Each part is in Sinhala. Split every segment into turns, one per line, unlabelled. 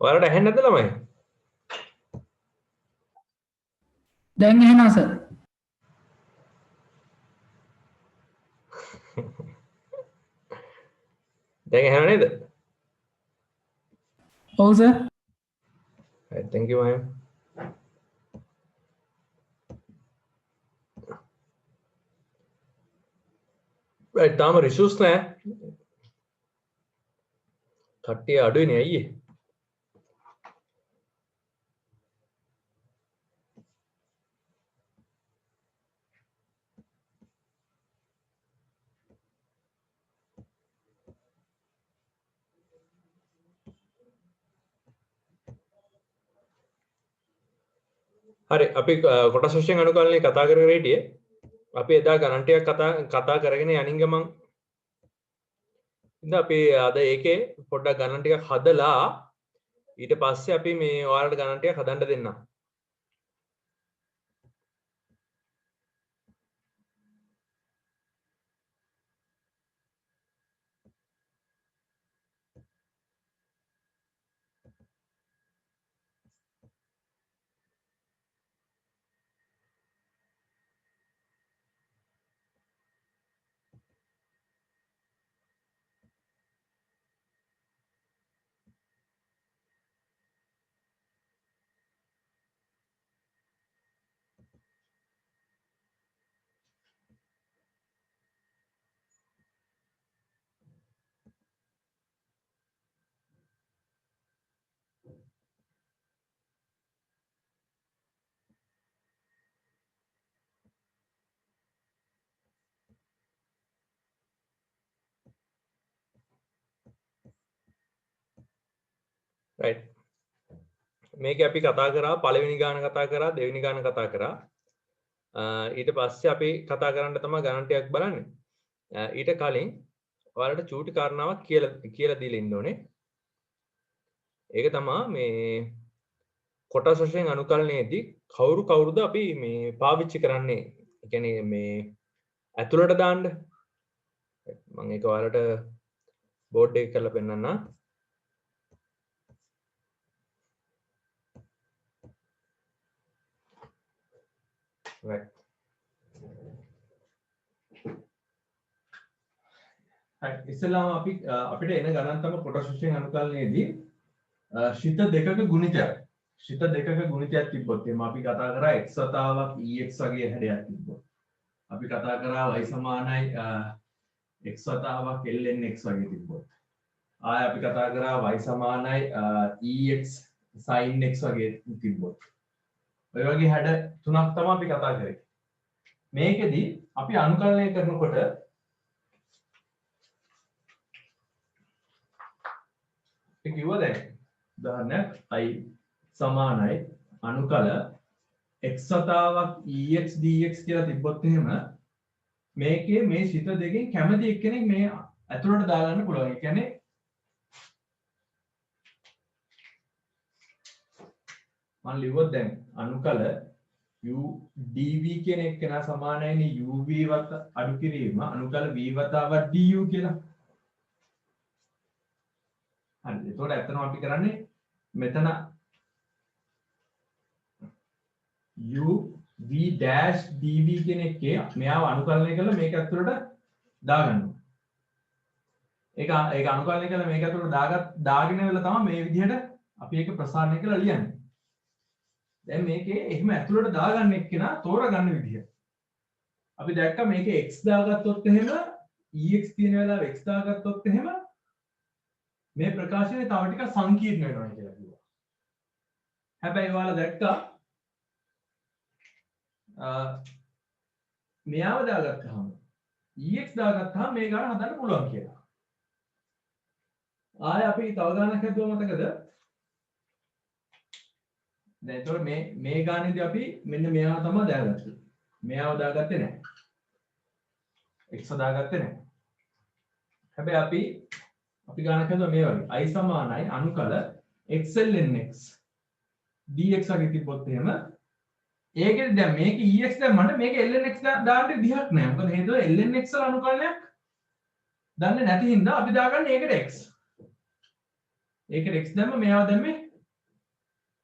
ඔයාලට ඇහෙන්නේ නැද්ද ළමයි?
දැන් ඇහෙනවා සර්.
දැන් ඇහෙනව නේද?
ඔව් sir.
right, thank you ma'am. right, තාම රිසෝස් නැහැ. කට්ටිය අඩුයිනේ අයියේ. හරි අපි කොටස් වශයෙන් අනුකලනයේ කතා කරගෙන හිටියේ. අපි එදා ගණන් ටිකක් කතා කරගෙන යනින් ගමන් ඉතින් අපි අද ඒකේ පොඩ්ඩක් ගණන් ටිකක් හදලා ඊට පස්සේ අපි මේ ඔයාලට ගණන් ටිකක් හදන්න දෙන්නම්. right. මේක අපි කතා කරා පළවෙනි ගාන කතා කරා දෙවෙනි ගාන කතා කරා ඊට පස්සේ අපි කතා කරන්න තමයි ගණන් ටිකක් බලන්නේ. ඊට කලින් ඔයාලට චූටි කාරණාවක් කියලා දීලා ඉන්න ඕනේ. ඒක තමයි මේ කොටස් වශයෙන් අනුකලනයේදී කවුරුද අපි මේ පාවිච්චි කරන්නේ. ඒ කියන්නේ මේ ඇතුළට දාන්න. මම ඒක ඔයාලට බෝඩ් එක කරලා පෙන්නන්නම්. right. ඉස්සෙල්ලාම අපිට එන ගණන් තමයි කොටස් වශයෙන් අනුකලනයේදී ශිත දෙකක ගුණිතයක්. ශිත දෙකක ගුණිතයක් තිබ්බොත් එහම අපි කතා කරා x වතාවක් ex වගේ හැඩයක් තිබ්බොත්. අපි කතා කරා y සමානයි x වතාවක් ln x වගේ තිබ්බොත්. ආය අපි කතා කරා y සමානයි ex sin x වගේ තිබ්බොත්. ඔය වගේ හැඩ තුනක් තමයි අපි කතා කරේ. මේකෙදි අපි අනුකලනය කරනකොට අපි කිව්වා දැන් උදාහරණයක් i සමානයි අනුකල x වතාවක් ex dx කියලා තිබ්බොත් එහෙම මේකේ මේ ශිත දෙකෙන් කැමති එක්කෙනෙක් මේ ඇතුළට දාගන්න පුළුවන්. ඒ කියන්නේ මම ලිව්වොත් දැන් අනුකල u dv කියන එක්කෙනා සමානයිනේ uv වත අඩු කිරීම අනුකල v වතාවක් du කියලා. හරි. එතකොට ඇත්තටම අපි කරන්නේ මෙතන u v dash dv කියන එකේ මෙයාව අනුකලනය කරලා මේක ඇතුළට දාගන්නවා. ඒක අනුකලනය කරලා මේක ඇතුළට දාගෙන වෙලා තමයි මේ විදිහට අපි ඒක ප්‍රසාරණය කරලා ලියන්නේ. දැන් මේකේ එහෙම ඇතුළට දාගන්න එක්කෙනා තෝරගන්න විදිහ. අපි දැක්ක මේකේ x දාගත්තොත් එහෙම ex තියෙන වෙලාව x දාගත්තොත් එහෙම මේ ප්‍රකාශනය තව ටිකක් සංකීර්ණ වෙනවා කියලා කිව්වා. හැබැයි ඔයාලා දැක්කා මෙයාව දාගත්තාම ex දාගත්තාම මේ ගාන හදන්න පුළුවන් කියලා. ආය අපි තව ගානක් හදුවා මතකද? දැන් ඒතකොට මේ ගානේදී අපි මෙන්න මෙයාව තමයි දාගත්තේ. මෙයාව දාගත්තේ නැහැ. x දාගත්තේ නැහැ. හැබැයි අපි ගානක් හදුවා මේ වගේ. i සමානයි අනුකල x ln x dx වගේ තිබ්බොත් එහෙම ඒකෙදි දැන් මේක ex දැම්මම මේක ln x දාන්න විදිහක් නැහැ. මොකද හේතුව ln x වල අනුකලනයක් දන්නේ නැති හින්දා අපි දාගන්නේ ඒකට x. ඒකට x දැම්ම මෙයාව දැම්මේ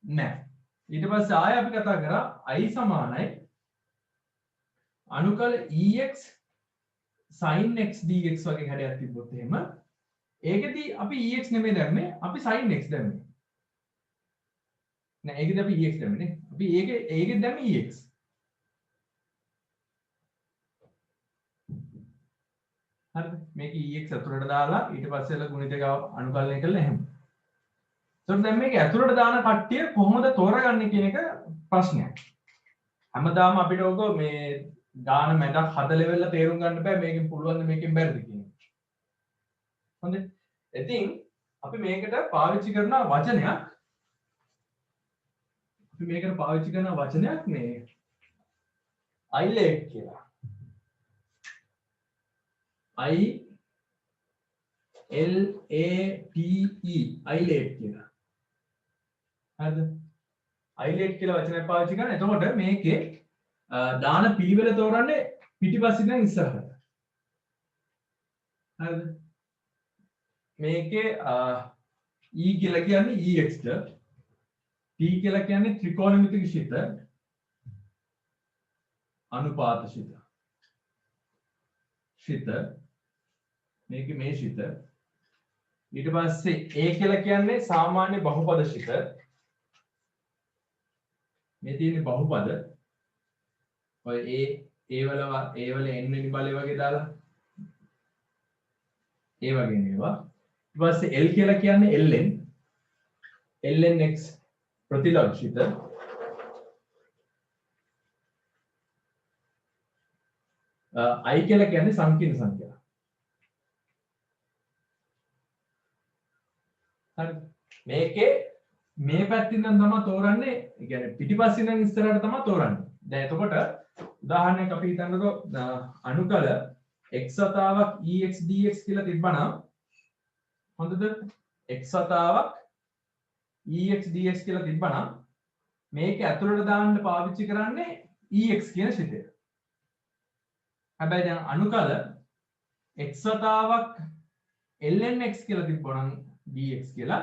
නැහැ. ඊට පස්සේ ආයෙ අපි කතා කරා i සමානයි අනුකල ex sin x dx වගේ හැඩයක් තිබ්බොත් එහෙම ඒකෙදී අපි ex නෙමෙයි දැම්මේ අපි sin x දැම්මේ. නෑ ඒකෙදී අපි ex දැම්මේ නේ. අපි ඒකෙත් දැම්මේ ex. හරිද? මේක ex ඇතුළට දාලා ඊට පස්සේ එල ගුණිතක අනුකලනය කළා එහෙම. ඒතකොට දැන් මේක ඇතුළට දාන කට්ටිය කොහොමද තෝරගන්නේ කියන එක ප්‍රශ්නයක්. හැමදාම අපිට ඕක මේ දාන මැදක් හද ලෙවල්ලා තේරුම් ගන්න බෑ මේකෙන් පුළුවන් ද මේකෙන් බැරිද කියන එක. හොඳයි. ඉතින් අපි මේකට පාවිච්චි කරන වචනයක් මේ iLate කියලා. ILATE iLate කියලා. හරිද? iLate කියලා වචනයක් පාවිච්චි කරන. එතකොට මේකේ දාන පිළිවෙල තෝරන්නේ පිටිපස්සින් ඉඳන් ඉස්සරහට. හරිද? මේකේ E කියලා කියන්නේ ex ට, T කියලා කියන්නේ ත්‍රිකෝණමිතික ශිත, අනුපාත ශිත. මේකේ මේ ශිත. ඊට පස්සේ A කියලා කියන්නේ සාමාන්‍ය බහුපද ශිත. මේ තියෙන්නේ බහුපද. ඔය A වල n වෙනි බලය වගේ දාලා ඒ වගේ නේවා. ඊට පස්සේ L කියලා කියන්නේ lnx ප්‍රතිලක්ෂිත. I කියලා කියන්නේ සංකීර්ණ සංඛ්‍යා. හරි. මේකේ මේ පැත්තින් නම් තමයි තෝරන්නේ. ඒ කියන්නේ පිටිපස්සින් නම් ඉස්සරහට තමයි තෝරන්නේ. දැන් එතකොට උදාහරණයක් අපි හිතන්නකෝ අනුකල x වතාවක් ex dx කියලා තිබ්බනම් හොඳද? x වතාවක් ex dx කියලා තිබ්බනම් මේක ඇතුළට දාන්න පාවිච්චි කරන්නේ ex කියන ශිතය. හැබැයි දැන් අනුකල x වතාවක් lnx කියලා තිබ්බනම් dx කියලා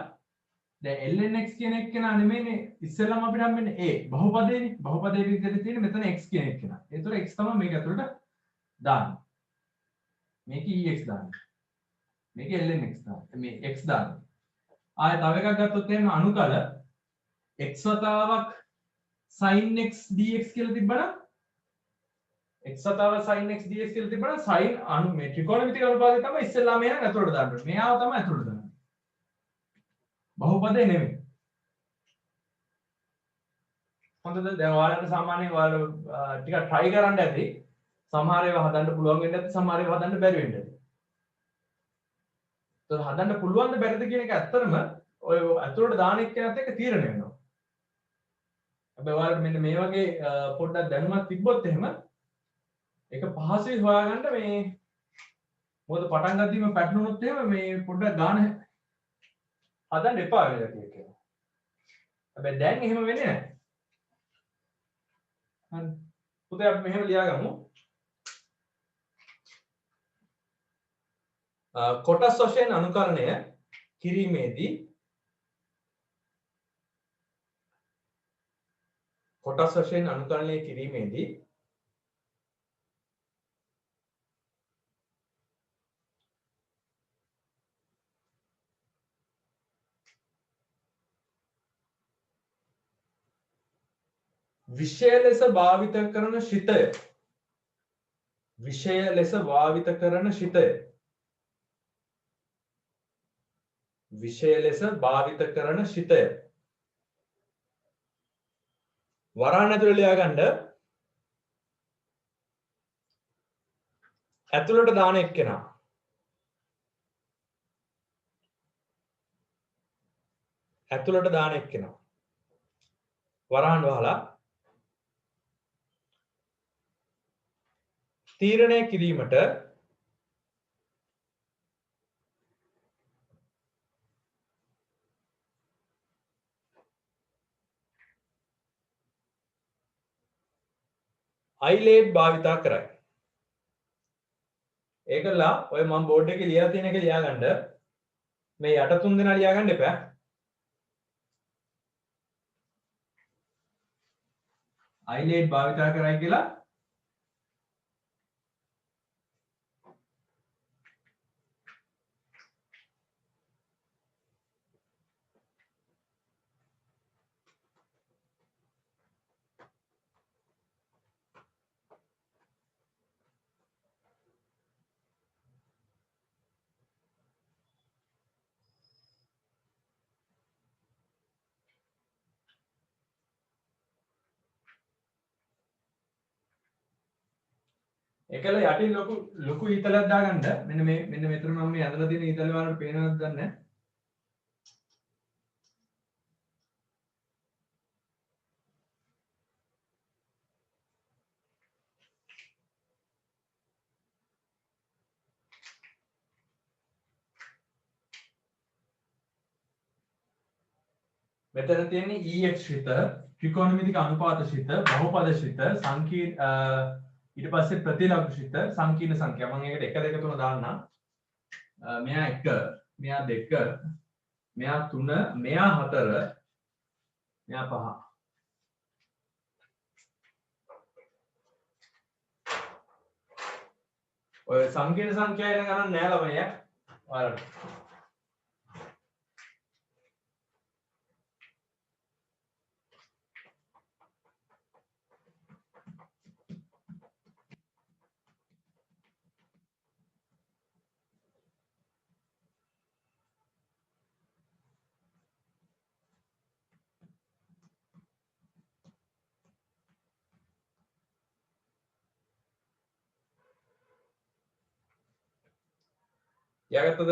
දැන් lnx කියන එක්කෙනා නෙමෙයිනේ ඉස්සෙල්ලාම අපිට හම්බෙන්නේ a බහුපදේනේ. බහුපදේ විදිහට තියෙන මෙතන x කියන එක්කෙනා. ඒතර x තමයි මේක ඇතුළට දාන්නේ. මේක ex දාන්නේ. මේක lnx දාන්නේ. මේ x දාන්නේ. ආයෙ තව එකක් ගත්තොත් එහෙනම් අනුකල x වතාවක් sin x dx කියලා තිබ්බනම් x වතාවක් sin x dx කියලා තිබ්බනම් sin මේ ත්‍රිකෝණමිතික අනුපාතය තමයි ඉස්සෙල්ලාම එන ඇතුළට දාන්නේ. මෙයාව තමයි ඇතුළට දාන්නේ. බහුපදේ නෙමෙයි. හොඳද? දැන් ඔයාලට සාමාන්‍යයෙන් ඔයාලා ටිකක් try කරන්න ඇති. සමහර ඒවා හදන්න පුළුවන් වෙන්න ඇති, සමහර ඒවා හදන්න බැරි වෙන්න ඇති. ඒක හදන්න පුළුවන්ද බැරිද කියන එක ඇත්තටම ඔය ඇතුළට දාන එක්කෙනාත් එක්ක තීරණය වෙනවා. හැබැයි ඔයාලට මෙන්න මේ වගේ පොඩ්ඩක් දැනුමක් තිබ්බොත් එහෙම ඒක පහසුයි හොයාගන්න මේ මොකද පටන් ගද්දීම පැටලුනොත් එහෙම මේ පොඩ්ඩක් ගාන හදන්න එපා වෙලා කියනවා. හැබැයි දැන් එහෙම වෙන්නේ නැහැ. හරි. පුතේ අපි මෙහෙම ලියාගමු. කොටස් වශයෙන් අනුකරණය කිරීමේදී විෂය ලෙස භාවිත කරන ශිතය වරහන් ඇතුළේ ලියා ගන්න ඇතුළට දාන එක්කෙනා වරහන් වහලා තීරණය කිරීමට iLate භාවිතා කරයි. ඒකලා ඔය මම බෝඩ් එකේ ලියලා තියෙන එක ලියා ගන්න. මේ යට තුන් දෙනා ලියා ගන්න එපා. iLate භාවිතා කරයි කියලා එකල යටින් ලොකු ඊතලයක් දාගන්න. මෙන්න මෙතන මම මේ ඇදලා තියෙන ඊතල වලට පේනවද දන්නේ නැහැ. මෙතන තියෙන්නේ EX ශිත, ත්‍රිකෝණමිතික අනුපාත ශිත, බහුපද ශිත, සංකීර්ණ ඊට පස්සේ ප්‍රතිලඝු ශිත, සංකීර්ණ සංඛ්‍යා. මම ඒකට 1 2 3 දාන්නම්. මෙයා 1, මෙයා 2, මෙයා 3, මෙයා 4, මෙයා 5. ඔය සංකීර්ණ සංඛ්‍යා එන ගණන් නෑ ළමයි. ඔයාලට යාගත්තද?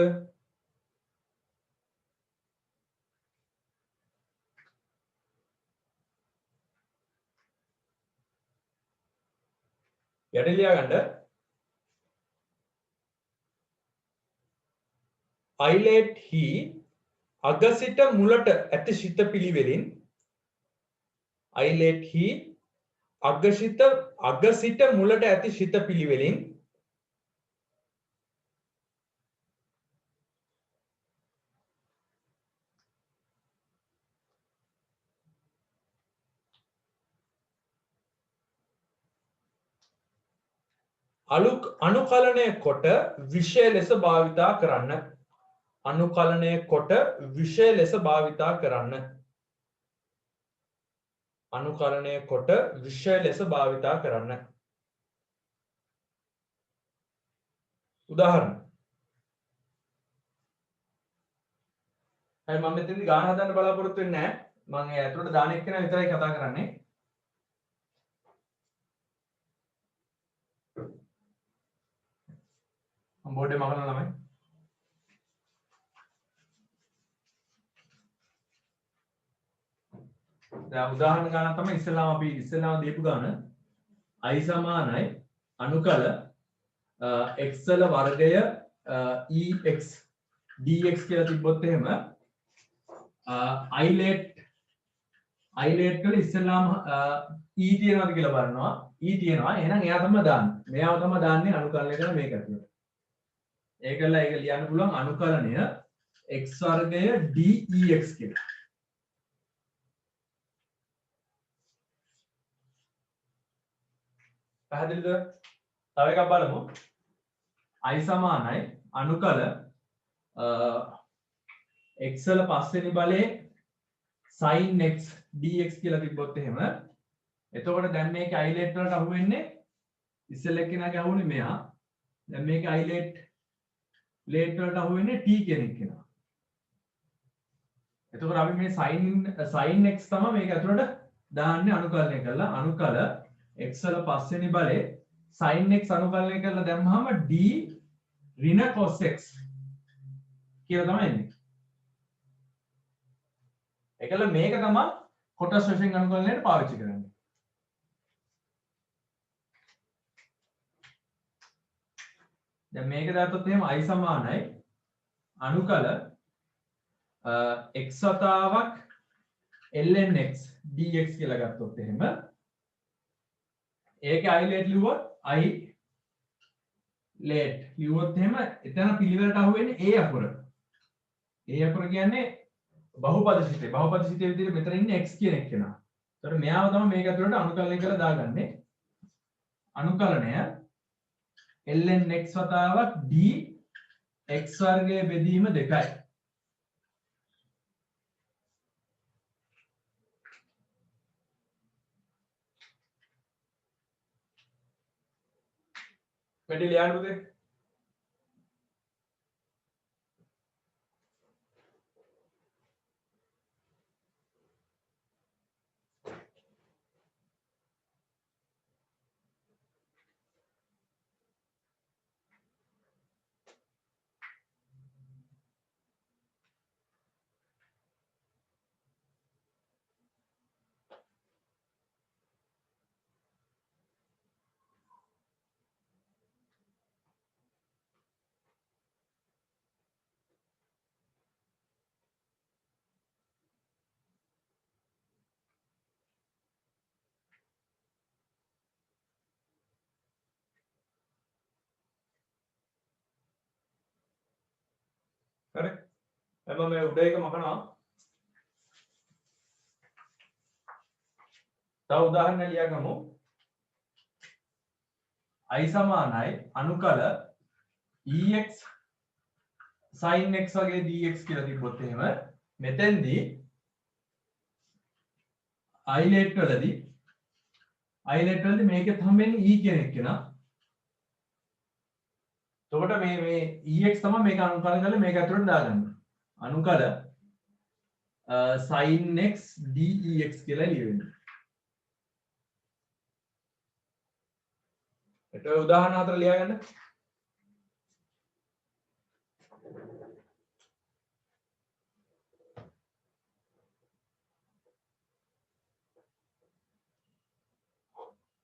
යටින් ලියා ගන්න. iLate හි අග සිට මුලට ඇති ශිත පිළිවෙලින් iLate හි අග සිට මුලට ඇති ශිත පිළිවෙලින් අනුකලනය කොට විෂය ලෙස භාවිතා කරන්න. අනුකලනය කොට විෂය ලෙස භාවිතා කරන්න. අනුකලනය කොට විෂය ලෙස භාවිතා කරන්න. උදාහරණ. මම මෙතනදී ගාන හදන්න බලාපොරොත්තු වෙන්නේ නැහැ. මම ඒ ඇතුළට දාන එක්කෙනා විතරයි කතා කරන්නේ. බෝඩ් එක මගන ළමයි. දැන් උදාහරණ ගන්න තමයි ඉස්සෙල්ලාම දීපු ගාන i සමානයි අනුකල xl වර්ගය ex dx කියලා තිබ්බොත් එහෙම iLate වල ඉස්සෙල්ලාම e තියෙනවද කියලා බලනවා. e තියෙනවා. එහෙනම් එයා තමයි දාන්නේ. මෙයාව තමයි දාන්නේ අනුකලනය කරන මේක ඇතුළට. ඒකල ඒක ලියන්න පුළුවන් අනුකලනය x වර්ගය dex කියලා. පැහැදිලිද? තව එකක් බලමු. i සමානයි අනුකල x වල පස්වෙනි බලයේ sin x dx කියලා තිබ්බොත් එහෙම එතකොට දැන් මේක iLate වලට අහු වෙන්නේ ඉස්සෙල්ලා එක්කෙනාගේ අහුනේ මෙයා. දැන් මේක iLate වලට අහු වෙන්නේ t කියන එක්කෙනා. එතකොට අපි මේ sin x තමයි මේක ඇතුළට දාන්නේ අනුකලනය කරලා. අනුකල x වල පස්වෙනි බලේ sin x අනුකලනය කරලා දැම්මහම d ඍණ cos x කියලා තමයි එන්නේ. ඒකල මේක තමයි කොටස් වශයෙන් අනුකලනයට පාවිච්චි කරන්නේ. දැන් මේක දාතොත් එහෙම i සමානයි අනුකල x වතාවක් ln x dx කියලා ගත්තොත් එහෙම ඒකේ iLate ලිව්වොත් iLate ලිව්වොත් එහෙම එතන පිළිවෙලට අහු වෙන්නේ a අකුර. a අකුර කියන්නේ බහුපද සිතේ. බහුපද සිතේ විදිහට මෙතන ඉන්නේ x කියන එක්කෙනා. ඒතර මෙයාව තමයි මේක ඇතුළට අනුකලනය කරලා දාගන්නේ. අනුකලනය ln x වතාවක් d x වර්ගයේ බෙදීම 2යි. වැඩි ලියන්න පුතේ. හරි. එම මේ උඩ එක මකනවා. තව උදාහරණයක් ලියගමු. i සමානයි අනුකල ex sin x වගේ dx කියලා තිබ්බොත් එහෙම මෙතෙන්දී ilet වලදී මේකෙත් හම්බෙන්නේ e කියන එක නා. එතකොට මේ ex තමයි මේක අනුකල කරලා මේක ඇතුළට දාගන්න. අනුකල sin x dex කියලා ලියවෙන්නේ. ඊට උදාහරණ හතර ලියාගන්න.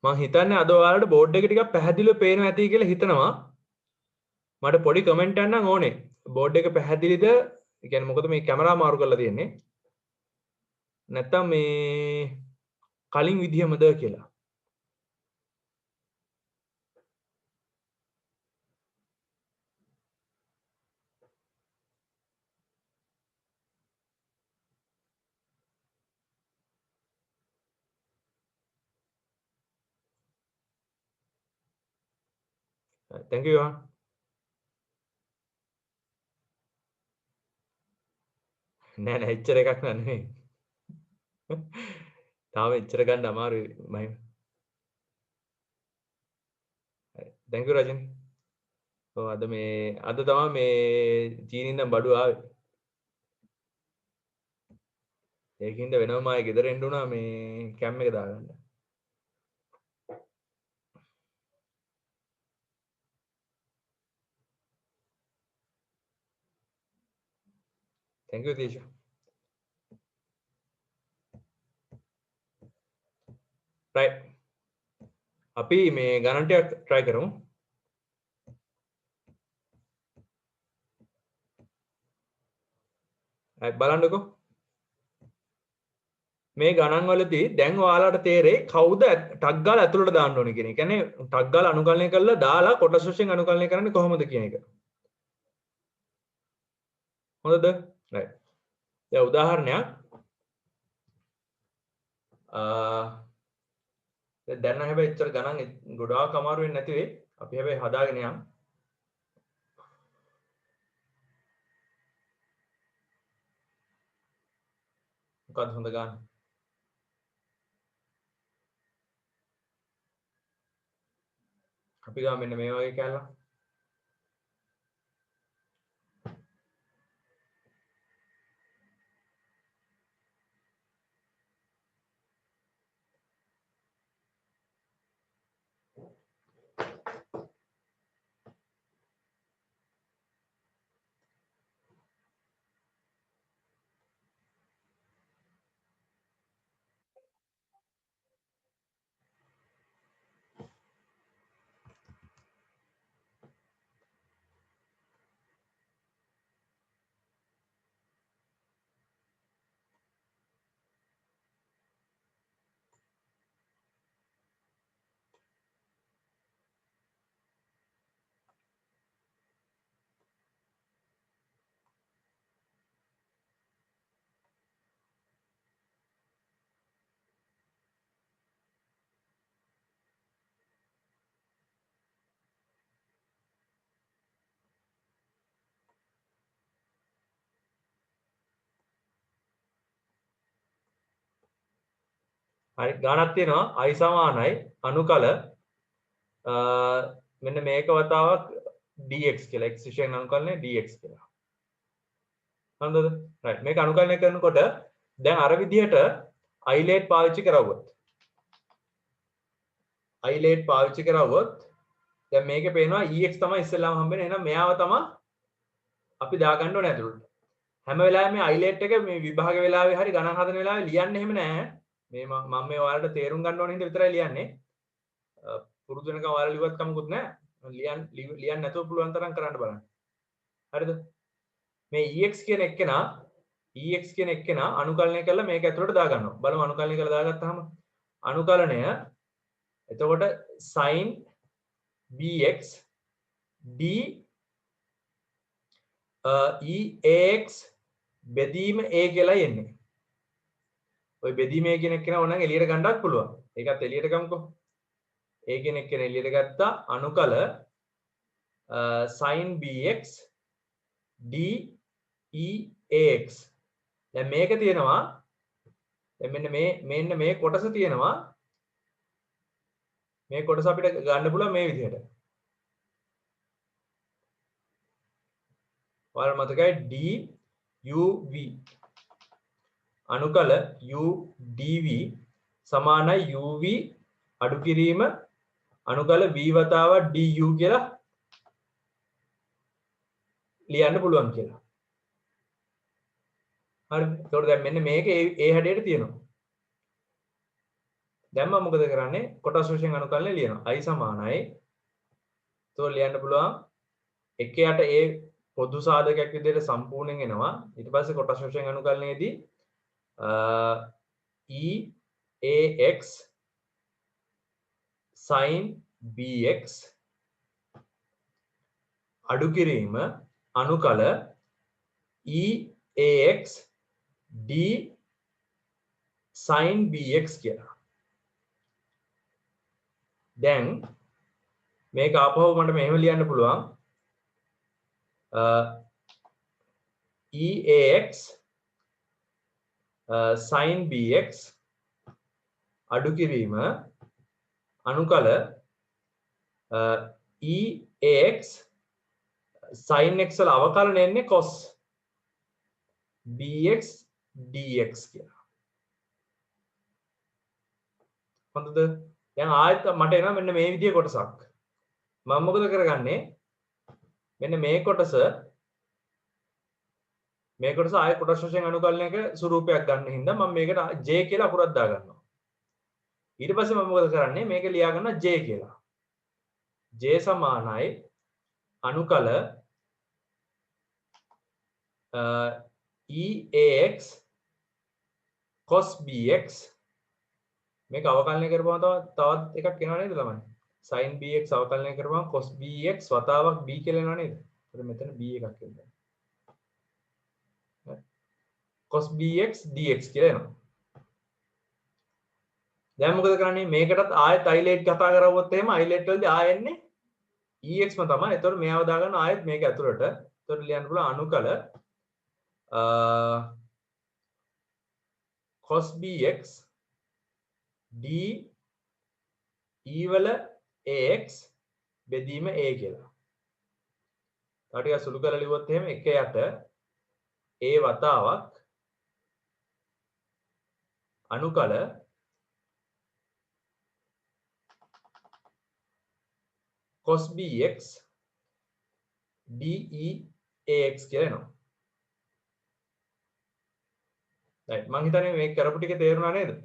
මම හිතන්නේ අද ඔයාලට බෝඩ් එක ටිකක් පැහැදිලිව පේනවා ඇති කියලා හිතනවා. මට පොඩි කමෙන්ට් එකක් නම් ඕනේ. බෝඩ් එක පැහැදිලිද? ඒ කියන්නේ මොකද මේ කැමරා මාරු කරලා තියෙන්නේ? නැත්තම් මේ කලින් විදියමද කියලා. Thank you Johan. නෑ එච්චර එකක් නෑ නෙමෙයි. තාම එච්චර ගන්න අමාරුයි මම. Thank you රජන්. ඔව් අද තමයි මේ චීනින්දන් බඩු ආවේ. ඒකින්ද වෙනම ආයේ ගෙදර එන්න උනා මේ කැම් එක දාගන්න. Thank you Tisha. Right. අපි මේ ගණන් ටිකක් try කරමු. බලන්නකෝ. මේ ගණන් වලදී දැන් ඔයාලට තේරෙයි කවුද ටග් ගාලා ඇතුළට දාන්න ඕනේ කියන එක. කියන්නේ ටග් ගාලා අනුකලනය කරලා දාලා කොටස් වශයෙන් අනුකලනය කරන්නේ කොහොමද කියන එක. හොඳද? right. දැන් උදාහරණයක් දැන් නම් හැබැයි එච්චර ගණන් ගොඩාක් අමාරු වෙන්නේ නැති වෙයි. අපි හැබැයි හදාගෙන යමු. මොකක්ද හොඳ ගන්න? අපි ගාම මෙන්න මේ වගේ කැලලා. හරි ගානක් තියෙනවා i සමානයි අනුකල මෙන්න මේක වතාවක් dx කියලා x විශේෂයෙන් අනුකලනය dx කියලා. හරිද? right මේක අනුකලනය කරනකොට දැන් අර විදිහට ilet පාවිච්චි කරවුවොත් දැන් මේකේ පේනවා ex තමයි ඉස්සෙල්ලාම හම්බෙන්නේ. එහෙනම් මෙයාව තමයි අපි දාගන්න ඕනේ ඇතුළට. හැම වෙලාවෙම මේ ilet එක මේ විභාග වෙලාවේ හරි ගණන් හදන වෙලාවේ ලියන්න එහෙම නෑ. මේ මම මේ ඔයාලට තේරුම් ගන්න ඕන හින්දා විතරයි ලියන්නේ. පුරුදු වෙනකම් ඔයාලා ලිව්වත් කමකුත් නෑ. ලියන්න නැතුව පුළුවන් තරම් කරන්න බලන්න. හරිද? මේ ex කියන එක්කෙනා අනුකලනය කරලා මේක ඇතුළට දාගන්නවා. බලමු අනුකලනය කරලා දාගත්තාම අනුකලනය එතකොට sin bx d eax බෙදීම a කියලා එන්නේ. ඔය බෙදීම a කියන එක්කෙනා ඕනනම් එළියට ගන්නත් පුළුවන්. ඒකත් එළියට ගමුකෝ. a කියන එක්කෙනා එළියට ගත්තා අනුකල sin bx d eax. දැන් මේක තියෙනවා. දැන් මෙන්න මේ කොටස තියෙනවා. මේ කොටස අපිට ගන්න පුළුවන් මේ විදිහට. ඔයාලට මතකයි duv අනුකල udv සමානයි uv අඩු කිරීම අනුකල v වතාවක් du කියලා ලියන්න පුළුවන් කියලා. හරිද? ඒතකොට දැන් මෙන්න මේක ඒ හැඩයට තියෙනවා. දැන් මම මොකද කරන්නේ? කොටස් වශයෙන් අනුකලනය ලියනවා. i සමානයි. ඒතකොට ලියන්න පුළුවන් එක යට a පොදු සාධකයක් විදිහට සම්පූර්ණයෙන් එනවා. ඊට පස්සේ කොටස් වශයෙන් අනුකලනයේදී eax sin bx අඩු කිරීම අනුකල eax d sin bx කියලා. දැන් මේක ආපහු මට මෙහෙම ලියන්න පුළුවන් eax sin bx අඩු කිරීම අනුකල eax sin x වල අවකලන එන්නේ cos bx dx කියලා. හොඳද? දැන් ආයෙත් මට එනවා මෙන්න මේ විදිහේ කොටසක්. මම මොකද කරගන්නේ? මෙන්න මේ කොටස ආයෙ කොටස් වශයෙන් අනුකලනයක ස්වරූපයක් ගන්න හින්දා මම මේකට j කියලා අකුරක් දා ගන්නවා. ඊට පස්සේ මම මොකද කරන්නේ? මේක ලියා ගන්නවා j කියලා. j සමානයි අනුකල eax cos bx මේක අවකලනය කරපුවම තවත් එකක් එනවා නේද ළමයි? sin bx අවකලනය කරපුවම cos bx වතාවක් b කියලා එනවා නේද? එතකොට මෙතන b එකක් එනවා. cos bx dx කියලා එනවා. දැන් මොකද කරන්නේ? මේකටත් ආයෙත් ilet කතා කරවුවොත් එහෙම ilet වලදී ආයෙ එන්නේ ex ම තමයි. එතකොට මෙයාව දාගන්න ආයෙත් මේක ඇතුළට. එතකොට ලියන්න පුළුවන් අනුකල cos bx d e වල ax බෙදීම a කියලා. තව ටිකක් සුළු කරලා ලිව්වොත් එහෙම එක යට a වතාවක් අනුකල cos bx deax කියලා එනවා. right මම හිතන්නේ මේ කරපු ටික තේරුණා නේද?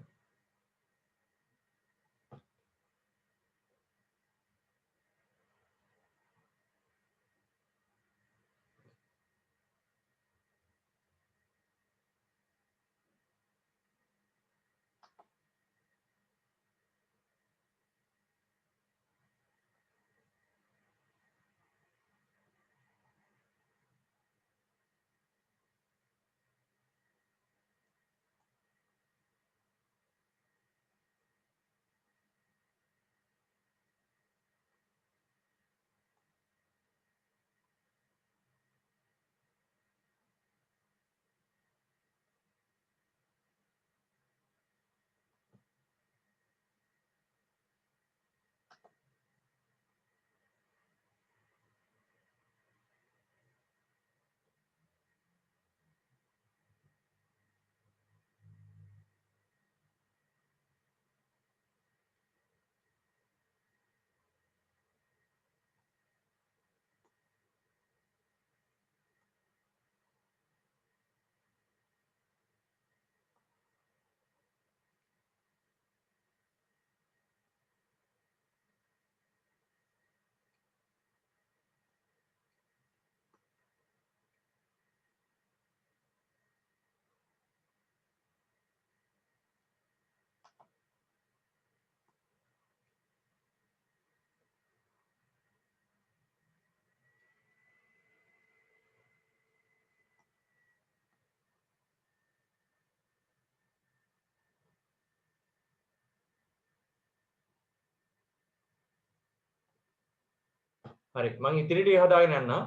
හරි මම ඉතිරි ටික හදාගෙන යන්නම්.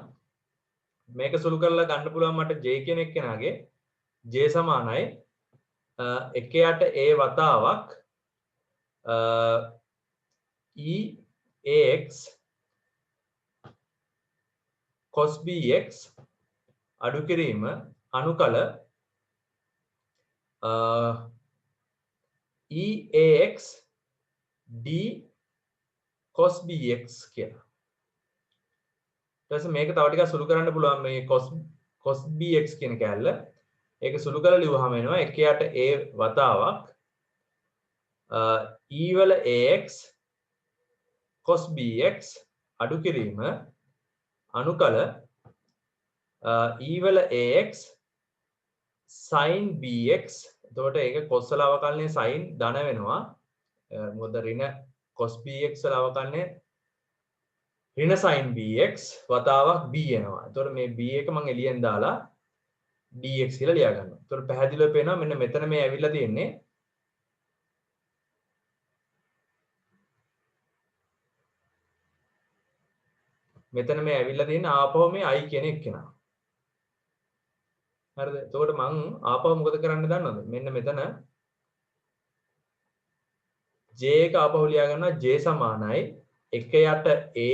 මේක සුළු කරලා ගන්න පුළුවන් මට j කියන එක්කෙනාගේ j සමානයි 1යට a වතාවක් e ax cos bx අඩු කිරීම අනුකල e ax d cos bx කියලා. ඊට පස්සේ මේක තව ටිකක් සුළු කරන්න පුළුවන් මේ cos bx කියන කැලල. ඒක සුළු කරලා ලියුවාම එනවා 1යට a වතාවක් e වල ax cos bx අඩු කිරීම අනුකල e වල ax sin bx. එතකොට ඒක cos වල අවකලනයේ sin ධන වෙනවා. මොකද ඍණ cos bx වල අවකලනයේ ඍණ sin bx වතාවක් b එනවා. එතකොට මේ b එක මම එළියෙන් දාලා dx කියලා ලියා ගන්නවා. එතකොට පැහැදිලිව පේනවා මෙන්න මෙතන මේ ඇවිල්ලා තියෙන්නේ ආපහු මේ i කියන එක්කෙනා. හරිද? එතකොට මම ආපහු මොකද කරන්න දන්නවද? මෙන්න මෙතන j එක ආපහු ලියා ගන්නවා j සමානයි 1යට a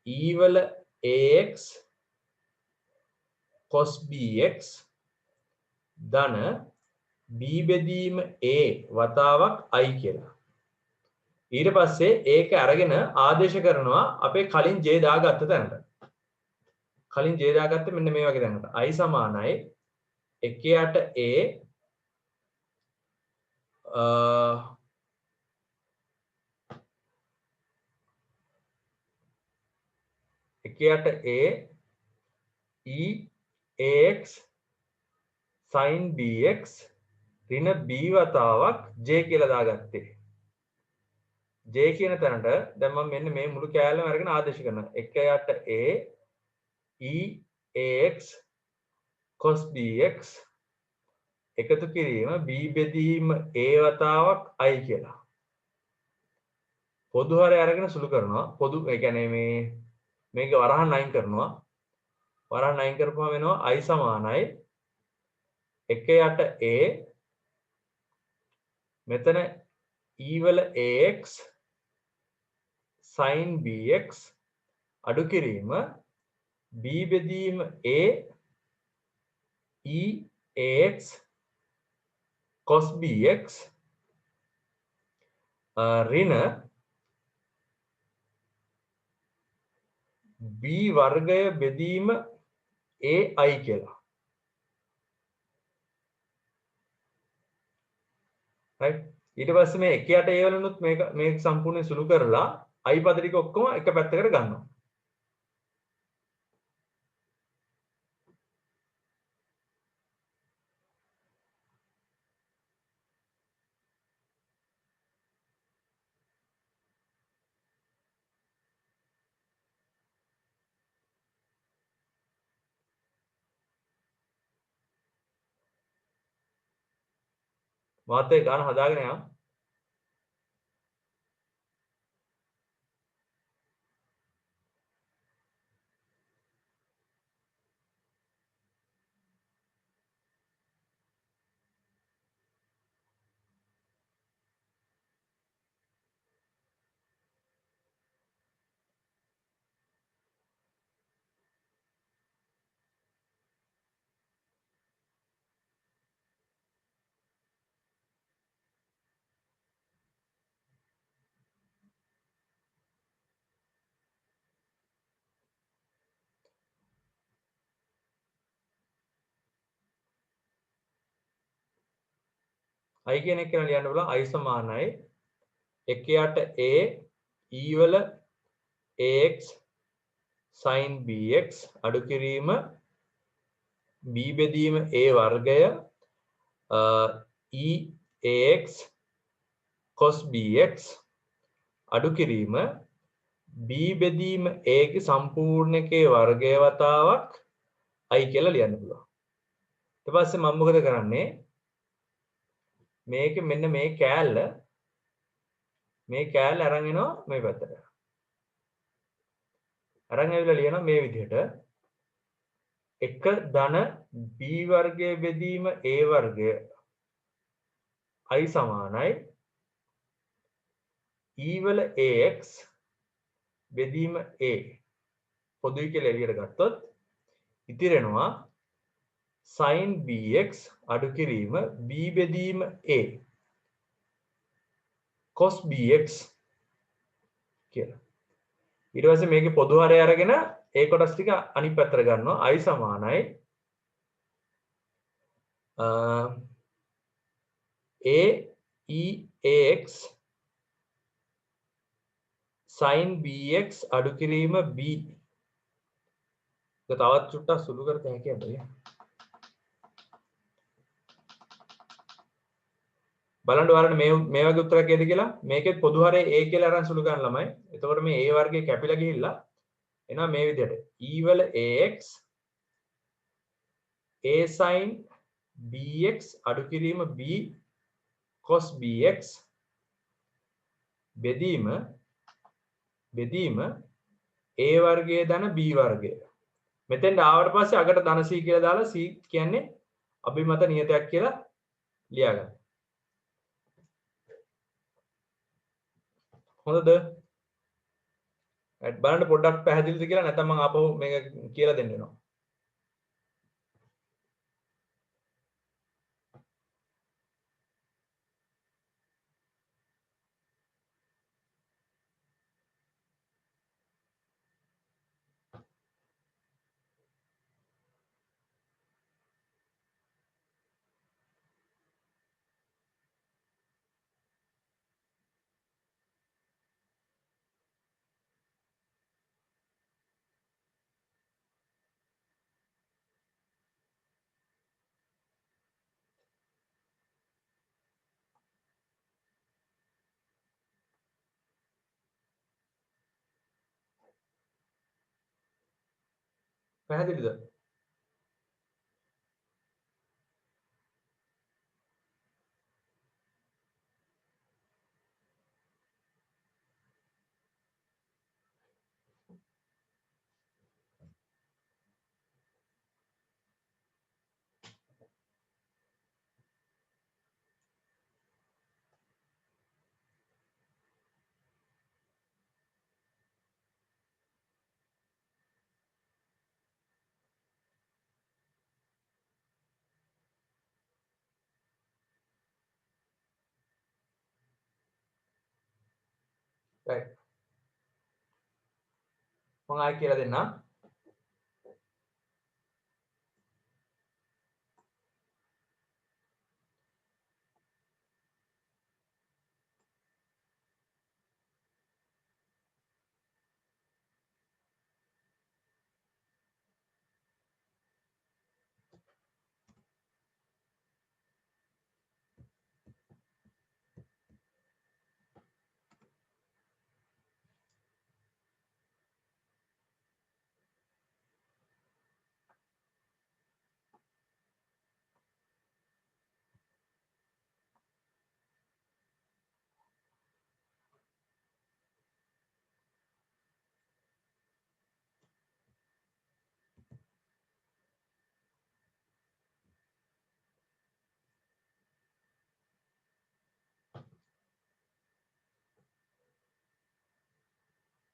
e වල ax cos bx ධන b බෙදීම a වතාවක් i කියලා. ඊට පස්සේ ඒක අරගෙන ආදේශ කරනවා අපේ කලින් j දාගත්ත තැනට. කලින් j දාගත්තේ මෙන්න මේ වගේ තැනකට. i සමානයි 1යට a එකයට a e ax sin bx ඍණ b වතාවක් j කියලා දාගත්තේ. j කියන තැනට දැන් මම මෙන්න මේ මුළු කෑල්ලම අරගෙන ආදේශ කරනවා. 1යට a e ax cos bx එකතු කිරීම b බෙදීම a වතාවක් i කියලා. පොදු හරය අරගෙන සුළු කරනවා. පොදු ඒ කියන්නේ මේක වරහන් අයින් කරනවා. වරහන් අයින් කරපුවම වෙනවා i සමානයි 1යට a මෙතන e වල ax sin bx අඩු කිරීම b බෙදීම a e ax cos bx ඍණ b වර්ගය බෙදීම ai කියලා. right ඊට පස්සේ මේ 1යට a වලනුත් මේක සම්පූර්ණයෙන් සුළු කරලා i පද ටික ඔක්කොම එක පැත්තකට ගන්නවා. මාත් ඒ ගාන හදාගෙන යන්න. i කියන එක කියලා ලියන්න බලන්න i සමානයි 1යට a e වල ax sin bx අඩු කිරීම b බෙදීම a වර්ගය e ax cos bx අඩු කිරීම b බෙදීම a ගේ සම්පූර්ණකයේ වර්ගය වතාවක් i කියලා ලියන්න පුළුවන්. ඊට පස්සේ මම මොකද කරන්නේ? මේක මෙන්න මේ කෑල්ල අරන් එනවා මේ පැත්තට. අරන් ඇවිල්ලා ලියනවා මේ විදිහට 1 ධන b වර්ගය බෙදීම a වර්ගය i සමානයි e වල ax බෙදීම a පොදුයි කියලා එළියට ගත්තොත් ඉතිරෙනවා sin bx අඩු කිරීම b බෙදීම a cos bx කියලා. ඊට පස්සේ මේකේ පොදු හරය අරගෙන ඒ කොටස් ටික අනිත් පැත්තට ගන්නවා i සමානයි a e ax sin bx අඩු කිරීම b. ඒක තවත් චුට්ටක් සුළු කරත හැකියි බෑ. බලන්න ඔයාලට මේ වගේ උත්තරයක් එයිද කියලා. මේකෙත් පොදු හරය a කියලා අරන් සුළු ගන්න ළමයි. එතකොට මේ a වර්ගයේ කැපිලා ගිහිල්ලා එනවා මේ විදිහට. e වල ax a sin bx අඩු කිරීම b cos bx බෙදීම a වර්ගයේ ධන b වර්ගය. මෙතෙන් ආවට පස්සේ අගට ධන c කියලා දාලා c කියන්නේ අභිමත නියතයක් කියලා ලියා ගන්න. හොඳද? බලන්න පොඩ්ඩක් පැහැදිලිද කියලා නැත්නම් මම ආපහු මේක කියලා දෙන්න වෙනවා. පැහැදිලිද? right. මම ආයෙ කියලා දෙන්නම්.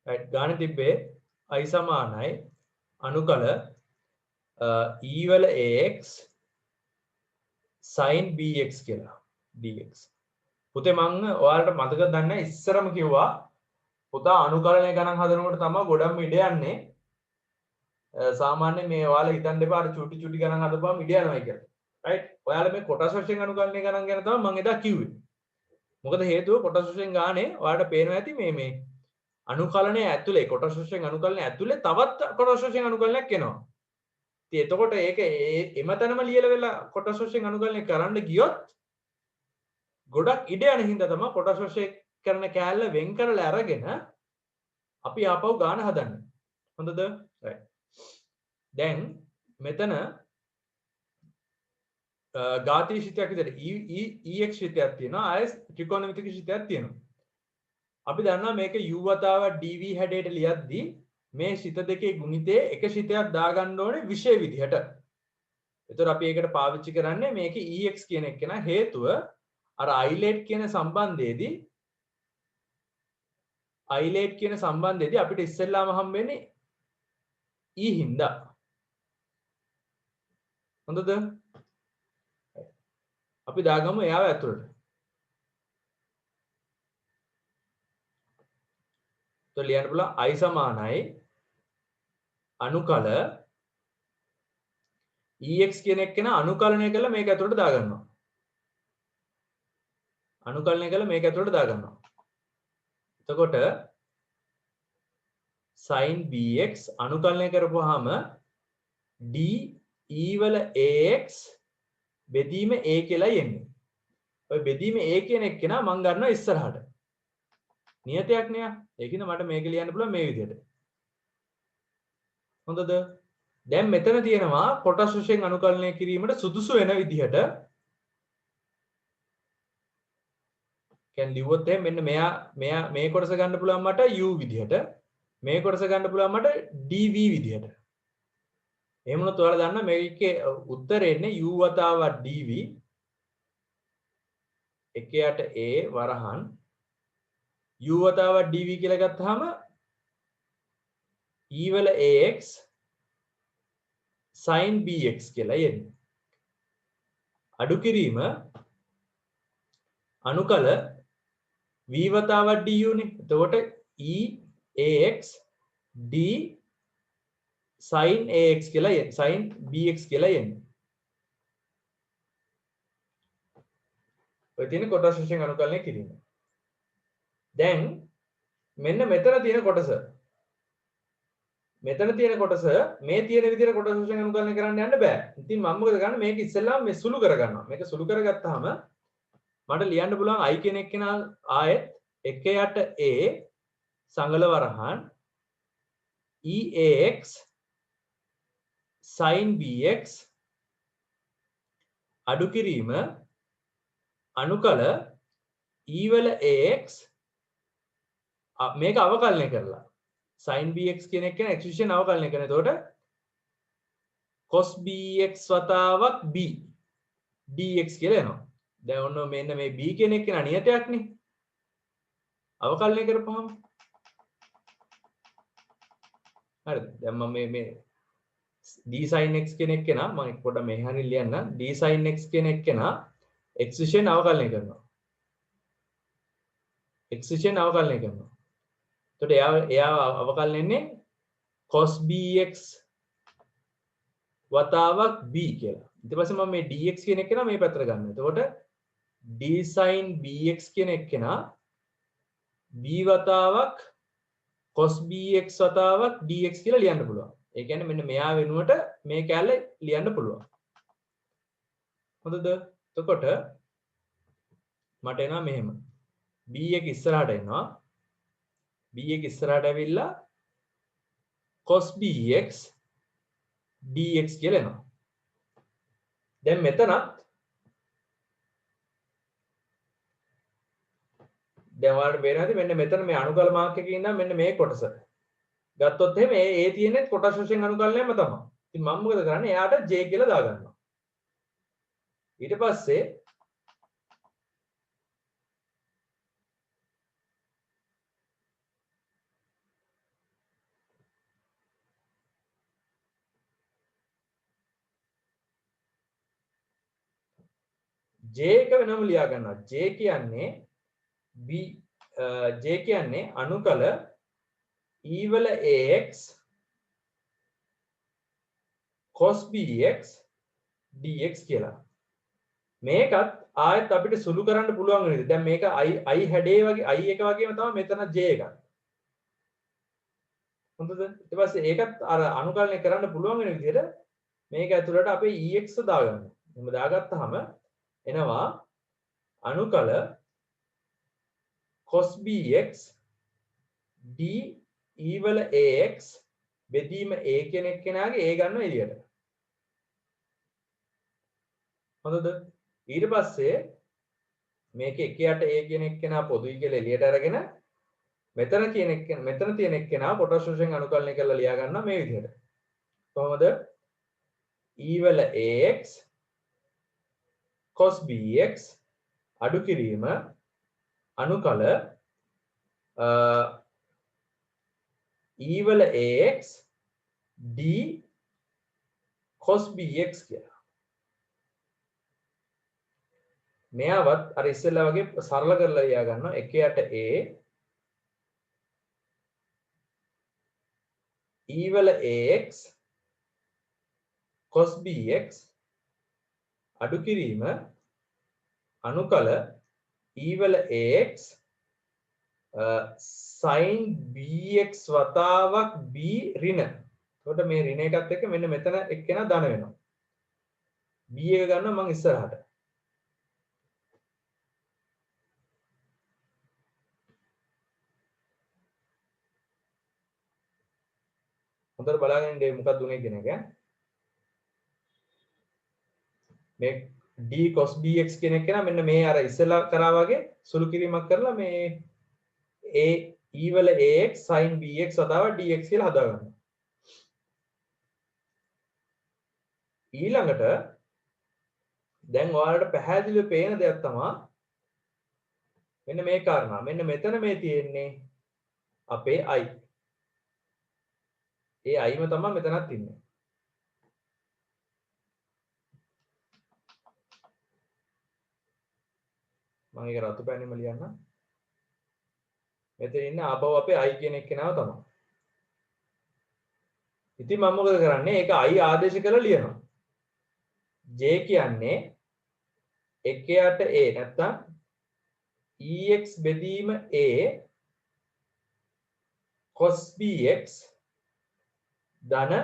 right. ගාන තිබ්බේ i සමානයි අනුකල e වල ax sin bx කියලා dx. පුතේ මම ඔයාලට මතකද දන්නේ ඉස්සරම කිව්වා පුතා අනුකලනය ගණන් හදනකොට තමයි ගොඩක් ඉඩ යන්නේ. සාමාන්‍යයෙන් මේ ඔයාලා හිතන්න එපා අර චුටි චුටි ගණන් හදපුවාම ඉඩ යනවා කියලා. right. ඔයාලා මේ කොටස් වශයෙන් අනුකලනය ගණන් ගැන තමයි මම එදා කිව්වේ. මොකද හේතුව කොටස් වශයෙන් ගානේ ඔයාලට පේනවා ඇති මේ අනුකලනය ඇතුලේ කොටස් වශයෙන් අනුකලනය ඇතුලේ තවත් කොටස් වශයෙන් අනුකලනයක් එනවා. ඉතින් එතකොට ඒක එමතනම ලියලා වෙලා කොටස් වශයෙන් අනුකලනය කරන්න ගියොත් ගොඩක් ඉඩ යන හින්දා තමයි කොටස් වශයෙන් කරන කෑල්ල වෙන් කරලා අරගෙන අපි ආපහු ගාන හදන්නේ. හොඳද? right. දැන් මෙතන ඝාතීය ශිතයක් විදිහට ex ශිතයක් තියෙනවා. ආය ත්‍රිකෝණමිතික ශිතයක් තියෙනවා. අපි දන්නවා මේක u වතාවක් dv හැඩයට ලියද්දී මේ ශිත දෙකේ ගුණිතයේ එක ශිතයක් දාගන්න ඕනේ විශේෂ විදිහට. එතකොට අපි ඒකට පාවිච්චි කරන්නේ මේකේ EX කියන එක න හේතුව අර islet කියන සම්බන්ධයේදී අපිට ඉස්සෙල්ලාම හම් වෙන්නේ E හින්දා. හොඳද? අපි දාගමු එයාව ඇතුළට. તો ලියන්න පුළුවන් I සමානයි අනුකල EX කියන එක න අනුකලනය කරලා මේක ඇතුළට දාගන්නවා. අනුකලනය කරලා මේක ඇතුළට දාගන්නවා. එතකොට sin bx අනුකලනය කරපුවාම d e වල ax බෙදීම a කියලා යන්නේ. ඔය බෙදීම a කියන එක න මම ගන්නවා ඉස්සරහට. නියතයක් නේ. ඒකින්ද මට මේක ලියන්න පුළුවන් මේ විදිහට. හොඳද? දැන් මෙතන තියෙනවා කොටස් වශයෙන් අනුකලනය කිරීමට සුදුසු වෙන විදිහට කියන්නේ ලිව්වොත් එහෙනම් මෙන්න මෙයා මේ කොටස ගන්න පුළුවන් මට u විදිහට මේ කොටස ගන්න පුළුවන් මට dv විදිහට. එහෙම වුණොත් ඔයාලා දන්නා මේකේ උත්තරේ එන්නේ u වතාවක් dv එකයට a වරහන් u වතාවක් dv කියලා ගත්තාම e වල ax sin bx කියලා එන්නේ. අඩු කිරීම අනුකල v වතාවක් du නේ. එතකොට e ax d sin ax කියලා sin bx කියලා එන්නේ. ඔය තියෙන කොටස් වශයෙන් අනුකලනය කිරීම. දැන් මෙන්න මෙතන තියෙන කොටස මේ තියෙන විදිහට කොටස් වශයෙන් අනුකලනය කරන්න යන්න බෑ. ඉතින් මම මොකද කරන්නේ මේක ඉස්සෙල්ලාම මේ සුළු කරගන්නවා. මේක සුළු කරගත්තාම මට ලියන්න පුළුවන් i කියන එක නා ආයෙත් 1 යට a සංගල වරහන් eax sin bx අඩු කිරීම අනුකල e වල ax මේක අවකලනය කරලා sin bx කියන එක න එක්ස්ප්‍රෙෂන් අවකලනය කරන. එතකොට cos bx වතාවක් b dx කියලා එනවා. දැන් ඔන්න මෙන්න මේ b කියන එක න නියතයක් නේ. අවකලනය කරපුවාම හරිද? දැන් මම මේ d sin x කියන එක න මම පොඩ්ඩක් මෙහාට ලියන්න. d sin x කියන එක න එක්ස්ප්‍රෙෂන් අවකලනය කරනවා. එක්ස්ප්‍රෙෂන් අවකලනය කරනවා. එතකොට එයා අවකලනයන්නේ cos bx වතාවක් b කියලා. ඊට පස්සේ මම මේ dx කියන එක න මේ පැත්තට ගන්නවා. එතකොට d sin bx කියන එක න b වතාවක් cos bx වතාවක් dx කියලා ලියන්න පුළුවන්. ඒ කියන්නේ මෙන්න මෙයා වෙනුවට මේ කැලල ලියන්න පුළුවන්. හොඳද? එතකොට මට එනවා මෙහෙම. b එක ඉස්සරහට එනවා. b එක ඉස්සරහට ඇවිල්ලා cos bx dx කියලා එනවා. දැන් මෙතනත් දැන් ඔයාලට පේනවා ඇති මෙන්න මෙතන මේ අනුකල මාර්ක් එකේ ඉඳන් මෙන්න මේ කොටස ගත්තොත් එහෙම ඒ තියෙන්නේ කොටස් වශයෙන් අනුකලනයම තමයි. ඉතින් මම මොකද කරන්නේ? එයාට j කියලා දාගන්නවා. ඊට පස්සේ j එක වෙනම ලියා ගන්නවා. j කියන්නේ j කියන්නේ අනුකල e වල ax cos bx dx කියලා. මේකත් ආයෙත් අපිට සුළු කරන්න පුළුවන් නේද? දැන් මේක i හැඩේ වගේ i එක වගේම තමයි මෙතන j එකක්. හොඳද? ඊට පස්සේ ඒකත් අර අනුකලනය කරන්න පුළුවන් වෙන විදිහට මේක ඇතුළට අපේ ex දාගන්නවා. එහෙම දාගත්තාම එනවා අනුකල cos bx d e වල ax බෙදීම a කියන එක්කෙනාගේ a ගන්න එළියට. හොඳද? ඊට පස්සේ මේක 1 යට a කියන එක්කෙනා පොදුයි කියලා එළියට අරගෙන මෙතන තියෙන එක්කෙනා පොටාෂ් වශයෙන් අනුකලනය කරලා ලියා ගන්නවා මේ විදිහට. කොහොමද? E වල ax cos bx අඩු කිරීම අනුකල E වල ax d cos bx කියලා. මෙයාවත් අර ඉස්සෙල්ලා වගේ සරල කරලා ලියා ගන්නවා. 1යට a E වල ax cos bx අඩු කිරීම අනුකල E වල ax sin bx වතාවක් b ඍණ. එතකොට මේ ඍණ එකත් එක්ක මෙන්න මෙතන එක්කෙනා ධන වෙනවා. b එක ගන්නවා මම ඉස්සරහට. හොඳට බලාගෙන ඉන්න මොකක්ද උනේ කියන එක. මේ d cos bx කියන එක නා මෙන්න මේ අර ඉස්සෙල්ලා කරා වගේ සුළු කිරීමක් කරලා මේ a e වල ax sin bx වතාව dx කියලා හදා ගන්නවා. ඊළඟට දැන් ඔයාලට පැහැදිලිව පේන දෙයක් තමයි මෙන්න මේ කාරණා. මෙන්න මෙතන මේ තියෙන්නේ අපේ i. ඒ iම තමයි මෙතනත් ඉන්නේ. මම ඒක රතු පැනින්ම ලියන්න. මෙතන ඉන්න ආපහු අපේ i කියන එක්කෙනාව තමයි. ඉතින් මම මොකද කරන්නේ? ඒක i ආදේශ කරලා ලියනවා. j කියන්නේ 1යට a නැත්තම් ex බෙදීම a cos bx ධන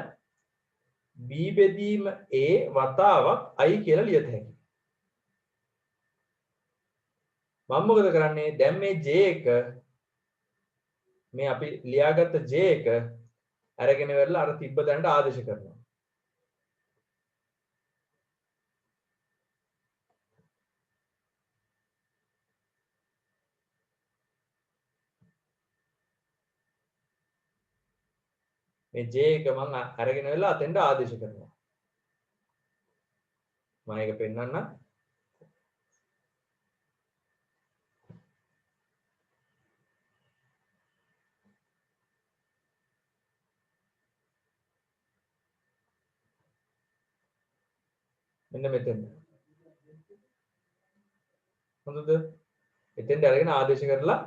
b බෙදීම a වතාවක් i කියලා ලියත හැකියි. මම මොකද කරන්නේ? දැන් මේ j එක මේ අපි ලියාගත්ත j එක අරගෙන වෙරලා අර තිබ්බ තැනට ආදේශ කරනවා. මේ j එක මම අරගෙන වෙලා අතෙන්ට ආදේශ කරනවා. මම ඒක පෙන්නන්නම්. මෙන්න මෙතෙන්. හොඳද? එතෙන්ට අරගෙන ආදේශ කරලා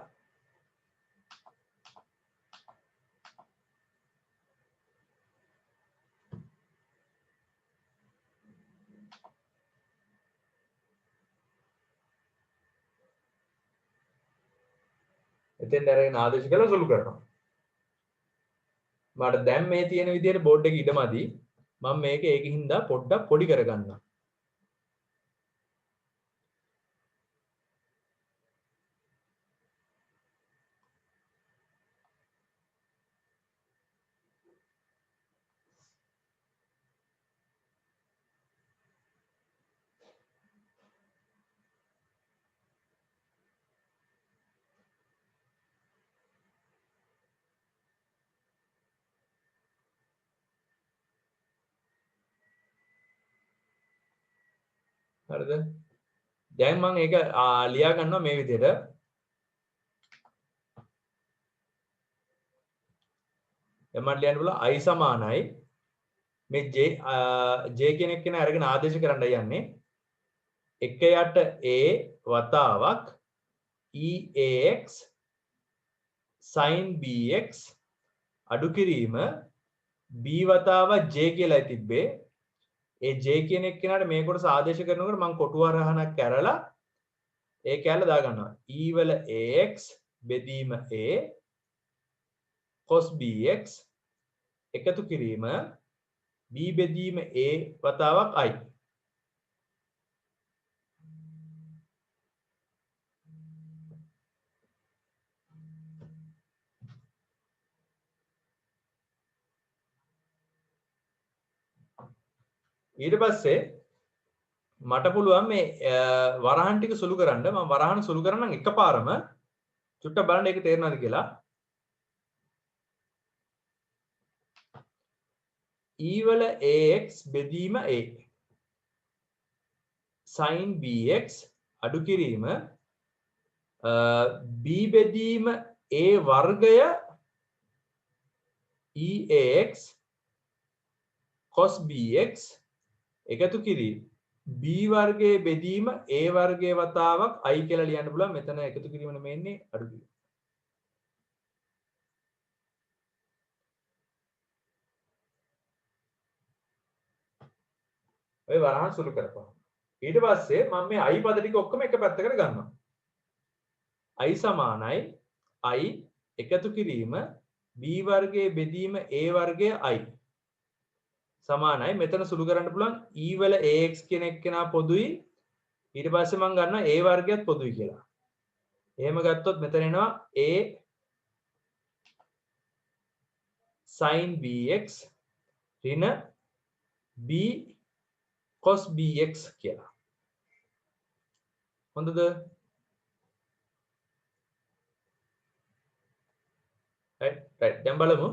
එතෙන්ට අරගෙන ආදේශ කරලා සුළු කරනවා. මට දැන් මේ තියෙන විදිහට බෝඩ් එකේ ඉඩමදි. මම මේක ඒකින්ද පොඩ්ඩක් පොඩි කරගන්නවා. හරිද? දැන් මම ඒක ලියා ගන්නවා මේ විදිහට. එමන් ලියන්න බුණා i සමානයි මේ j කියන එක කෙනා අරගෙන ආදේශ කරන්නයි යන්නේ 1යට a වතාවක් eax sin bx අඩු කිරීම b වතාව j කියලා තිබ්බේ. ඒ j කියන එක කෙනාට මේ කොටස ආදේශ කරනකොට මම කොටු වරහනක් කරලා ඒ කැලල දා ගන්නවා. e වල ax බෙදීම a cos bx එකතු කිරීම b බෙදීම a වතාවක් i. ඊට පස්සේ මට පුළුවන් මේ වරහන් ටික සුළු කරන්න. මම වරහන් සුළු කරනම් එකපාරම චුට්ටක් බලන්න ඒක තේරෙනවද කියලා. e වල ax බෙදීම a sin bx අඩු කිරීම b බෙදීම a වර්ගය eax cos bx එකතු කිරීම b වර්ගයේ බෙදීම a වර්ගයේ වතාවක් i කියලා ලියන්න පුළුවන්. මෙතන එකතු කිරීම නෙමෙන්නේ අඩු කිරීම. ඔය වරහන් සුළු කරපුවා. ඊට පස්සේ මම මේ i පද ටික ඔක්කොම එක පැත්තකට ගන්නවා. i සමානයි i එකතු කිරීම b වර්ගයේ බෙදීම a වර්ගය i සමානයි. මෙතන සුළු කරන්න පුළුවන් e වල ax කියන එක්කෙනා පොදුයි. ඊට පස්සේ මම ගන්නවා a වර්ගයත් පොදුයි කියලා. එහෙම ගත්තොත් මෙතන එනවා a sin bx ඍණ b cos bx කියලා. හොඳද? right දැන් බලමු.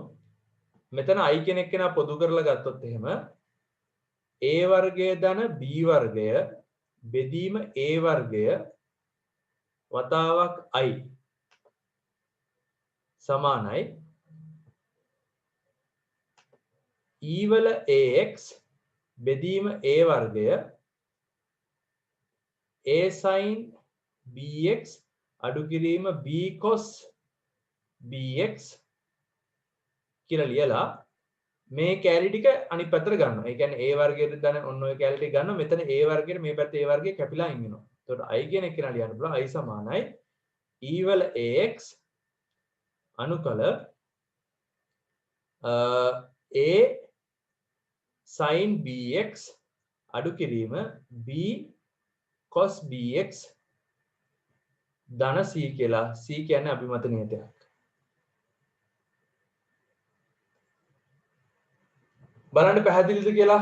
මෙතන i කියන එක්කෙනා පොදු කරලා ගත්තොත් එහෙම a වර්ගය ධන b වර්ගය බෙදීම a වර්ගය වතාවක් i සමානයි e වල ax බෙදීම a වර්ගය a sin bx අඩු කිරීම b cos bx කියලා ලියලා මේ කැලි ටික අනිත් පැත්තට ගන්නවා. ඒ කියන්නේ a වර්ගයට දාන ඔන්න ඔය කැලි ටික ගන්නවා. මෙතන a වර්ගයට මේ පැත්තේ a වර්ගය කැපිලා අයින් වෙනවා. එතකොට i කියන එක කෙනා ලියන්න පුළුවන් i සමානයි e වල ax අනුකල a sin bx අඩු කිරීම b cos bx ධන c කියලා. c කියන්නේ අභිමත නියතයක්. බලන්න පැහැදිලිද කියලා?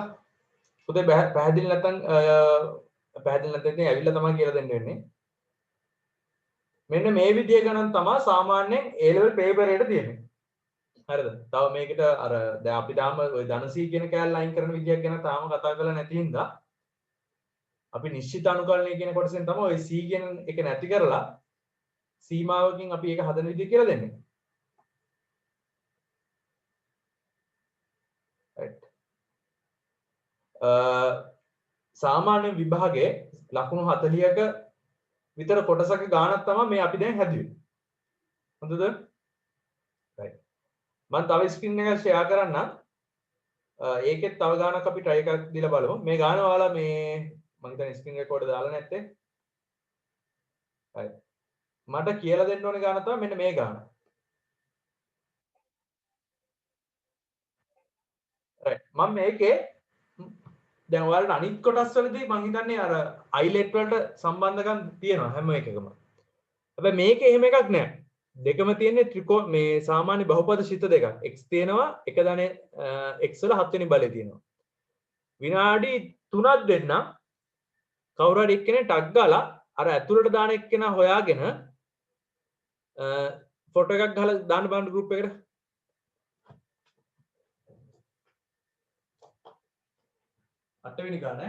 පුතේ පැහැදිලි නැත්නම් ඇවිල්ලා තමයි කියලා දෙන්න වෙන්නේ. මෙන්න මේ විදිය ගණන් තමයි සාමාන්‍යයෙන් A level paper එකට තියෙන්නේ. හරිද? තව මේකට අර දැන් අපි තාම ওই ධන c කියන කෑල්ල අයින් කරන විදියක් ගැන තාම කතා කරලා නැති හින්දා අපි නිශ්චිත අනුකලනය කියන කොටසෙන් තමයි ওই c කියන එක නැති කරලා සීමාවකින් අපි ඒක හදන විදිය කියලා දෙන්නේ. right සාමාන්‍ය විභාගයේ ලකුණු 40ක විතර කොටසක ගාණක් තමයි මේ අපි දැන් හැදුවේ. හොඳද? right මම තව ස්ක්‍රීන් එක ෂෙයා කරන්නම්. ඒකෙත් තව ගාණක් අපි try එකක් දීලා බලමු. මේ ගාණ ඔයාලා මේ මම හිතන්නේ ස්ක්‍රීන් රෙකෝඩර් දාලා නැත්තේ. right මට කියලා දෙන්න ඕනේ ගාණ තමයි මෙන්න මේ ගාණ. right මම මේකේ දැන් ඔයාලට අනිත් කොටස් වලදී මම හිතන්නේ අර අයිලෙට් වලට සම්බන්ධකම් තියෙනවා හැම එකකම. හැබැයි මේකේ එහෙම එකක් නැහැ. දෙකම තියෙන්නේ මේ සාමාන්‍ය බහුපද ශිත දෙකක්. x තියෙනවා එක ධන x වල 7 වෙනි බලය තියෙනවා. විනාඩි 3ක් දෙන්න කවුරු හරි එක්කෙනෙක් ටක් ගාලා අර ඇතුළට දාන එක්කෙනා හොයාගෙන ෆොටෝ එකක් ගහලා දාන්න බලන්න group එකට. අටවෙනි ගාන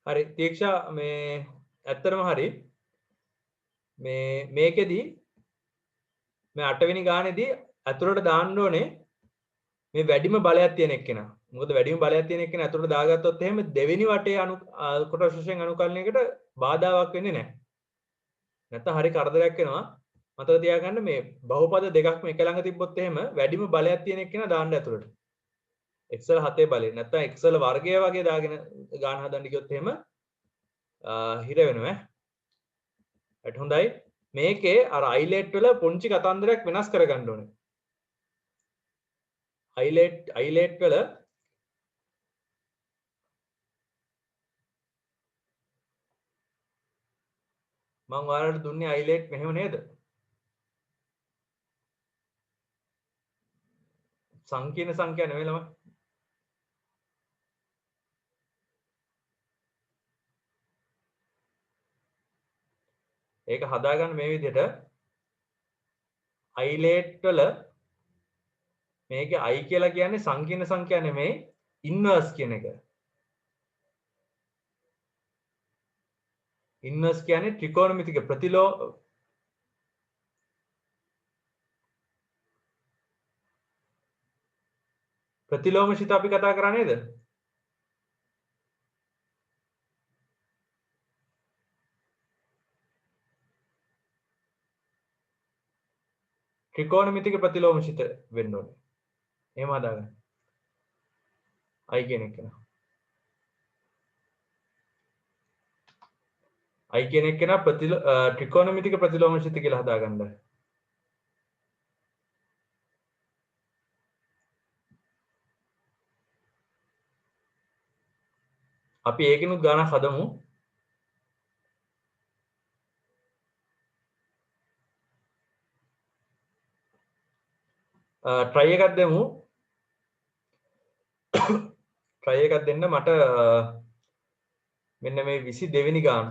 හරි තීක්ෂා මේ ඇත්තටම හරි මේකෙදී මේ 8 වෙනි ගානේදී අතුරට දාන්න ඕනේ මේ වැඩිම බලයක් තියෙන එක්කෙනා. මොකද වැඩිම බලයක් තියෙන එක්කෙනා අතුරට දාගත්තොත් එහෙම දෙවෙනි වටේ කොටස් වශයෙන් අනුකලනයකට බාධාවක් වෙන්නේ නැහැ. නැත්නම් හරි කරදරයක් වෙනවා. මතක තියාගන්න මේ බහුපද දෙකක්ම එක ළඟ තිබ්බොත් එහෙම වැඩිම බලයක් තියෙන එක්කෙනා දාන්න අතුරට. එක්සල් 7 බලය. නැත්නම් එක්සල් වර්ගය වගේ දාගෙන ගාන හදන්න ගියොත් එහෙම හිර වෙනවා. ඒත් හොඳයි. මේකේ අර අයිලෙට් වල පුංචි කතන්දරයක් වෙනස් කරගන්න ඕනේ. අයිලෙට් වල මම ඔයාලට දුන්නේ අයිලෙට් මෙහෙම නේද? සංකීර්ණ සංඛ්‍යා නෙවෙයි ළමයි. ඒක හදාගන්න මේ විදිහට අයිලෙට් වල මේකේ i කියලා කියන්නේ සංකීර්ණ සංඛ්‍යා නෙමෙයි ඉන්වර්ස් කියන එක. ඉන්වර්ස් කියන්නේ ත්‍රිකෝණමිතික ප්‍රතිලෝමශිත අපි කතා කරා නේද? ත්‍රිකෝණමිතික ප්‍රතිලෝමශිත වෙන්න ඕනේ. එහෙම හදාගන්න. i කියන එක නා. i කියන එක නා ත්‍රිකෝණමිතික ප්‍රතිලෝමශිත කියලා හදාගන්න. අපි ඒකිනුත් ගානක් හදමු. try එකක් දෙමු. try එකක් දෙන්න මට මෙන්න මේ 22 වෙනි ගාන.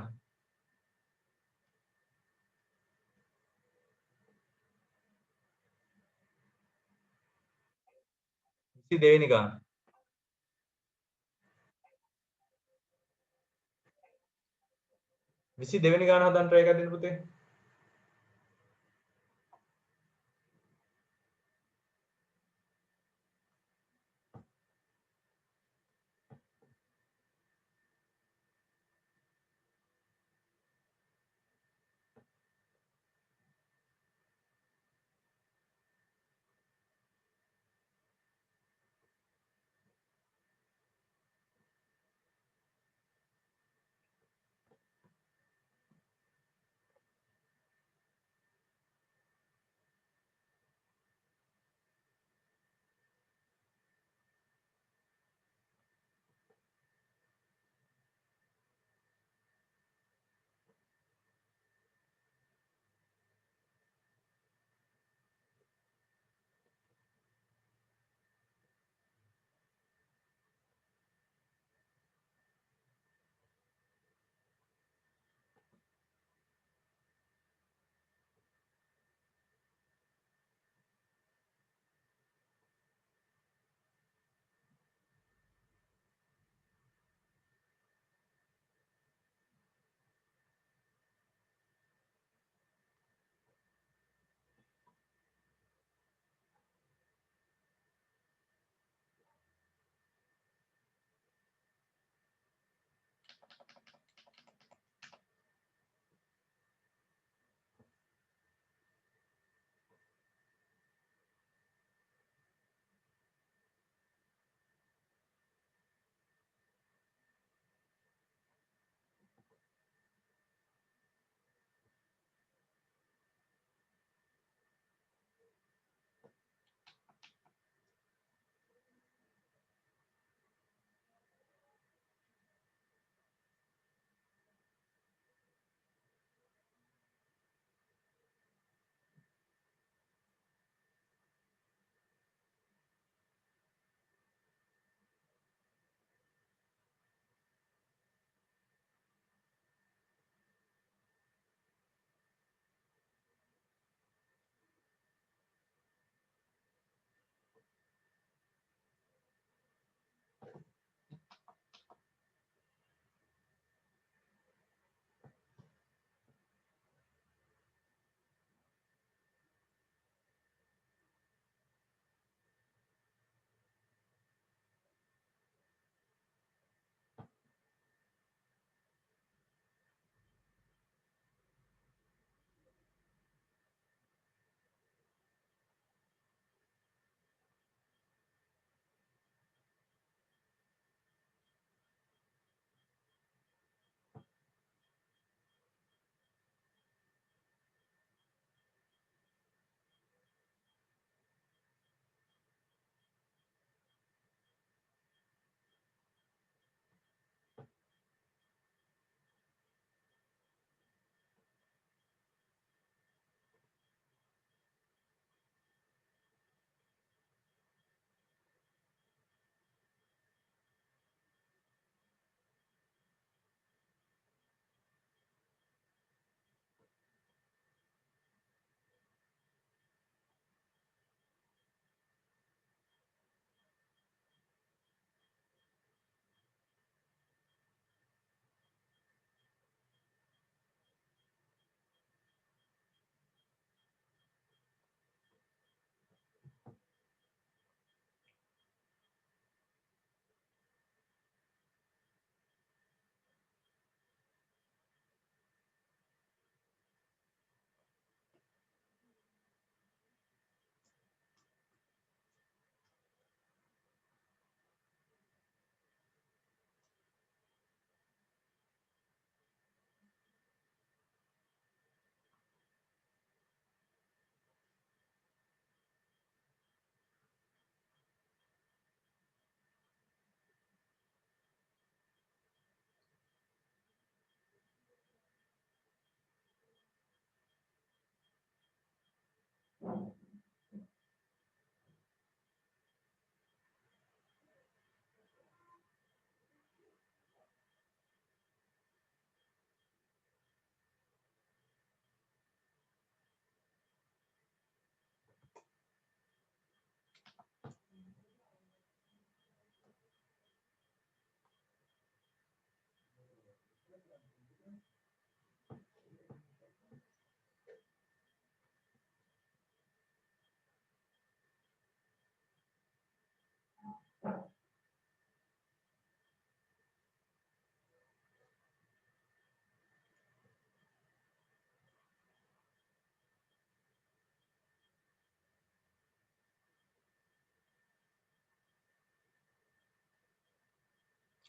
22 වෙනි ගාන. 22 වෙනි ගාන හදන්න try එකක් දෙන්න පුතේ.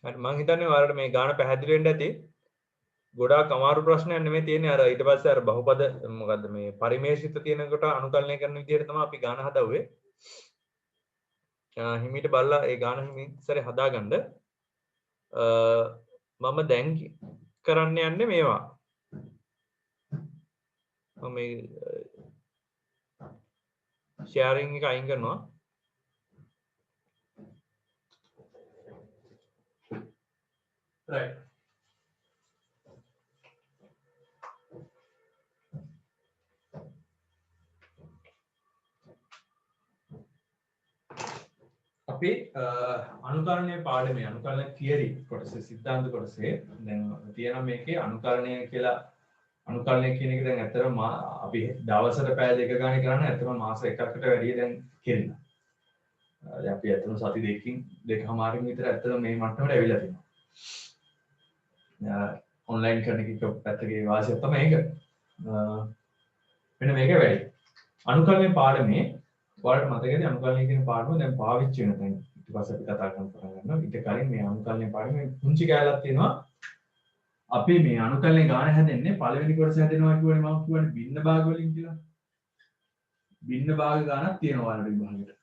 හරි මම හිතන්නේ ඔයාලට මේ ගාන පැහැදිලි වෙන්න ඇති. ගොඩාක් අමාරු ප්‍රශ්නයක් නෙමෙයි තියෙන්නේ. අර ඊට පස්සේ අර බහුපද මොකද්ද මේ පරිමේෂිත තියෙනකොට අනුකලනය කරන විදිහට තමයි අපි ගාන හදවුවේ. හිමීට බලලා ඒ ගාන හිමීසරේ හදාගන්න. මම දැන් කරන්න යන්නේ මේවා. මම මේ ෂෙයාරින් එක අයින් කරනවා. right අපි අනුකරණයේ පාඩමේ අනුකරණ තියරි කොටසේ සිද්ධාන්ත කොටසේ දැන් තියෙනවා මේකේ අනුකරණය කියලා අනුකරණය කියන එක දැන් ඇත්තටම අපි දවසට පැය දෙක ගානේ කරන්නේ ඇත්තටම මාස එකකට වැඩිය දැන් කෙරෙනවා. දැන් අපි ඇත්තටම සති දෙකමාරකින් විතර ඇත්තටම මේ මට්ටමට ඇවිල්ලා තියෙනවා. ඔන්ලයින් කරන එක පැත්තකේ වාසියක් තමයි ඒක. මෙන්න මේක වැඩි. අනුකරණයේ පාඩමේ ඔයාලට මතකද අනුකලනය කියන පාඩම දැන් පාවිච්චි වෙන තැන ඊට පස්සේ අපි කතා කරන්න පටන් ගන්නවා ඊට කලින් මේ අනුකලනය පාඩමේ පුංචි කැලලක් තියෙනවා අපි මේ අනුකලනය ගාන හැදෙන්නේ පළවෙනි කොටස හැදෙනවා කියවනේ මම කියවනේ භින්න භාග වලින් කියලා භින්න භාග ගානක් තියෙනවා ඔයාලට විභාගෙට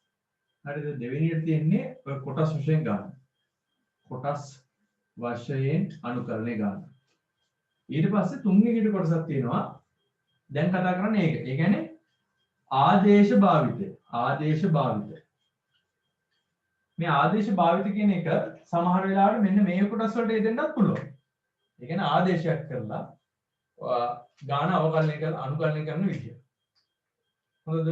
හරිද දෙවෙනියට තියෙන්නේ ඔය කොටස් වශයෙන් ගාන කොටස් වශයෙන් අනුකලනය ගාන ඊට පස්සේ තුන්වෙනි කොටසක් තියෙනවා දැන් කතා කරන්නේ ඒක ඒ කියන්නේ ආදේශ භාවිතය මේ ආදේශ භාවිත කියන එක සමහර වෙලාවට මෙන්න මේ කොටස් වලට යෙදෙන්නත් පුළුවන්. ඒ කියන්නේ ආදේශයක් කරලා ගාන අවකලනය කරලා අනුකලනය කරන විදිය. හොඳද?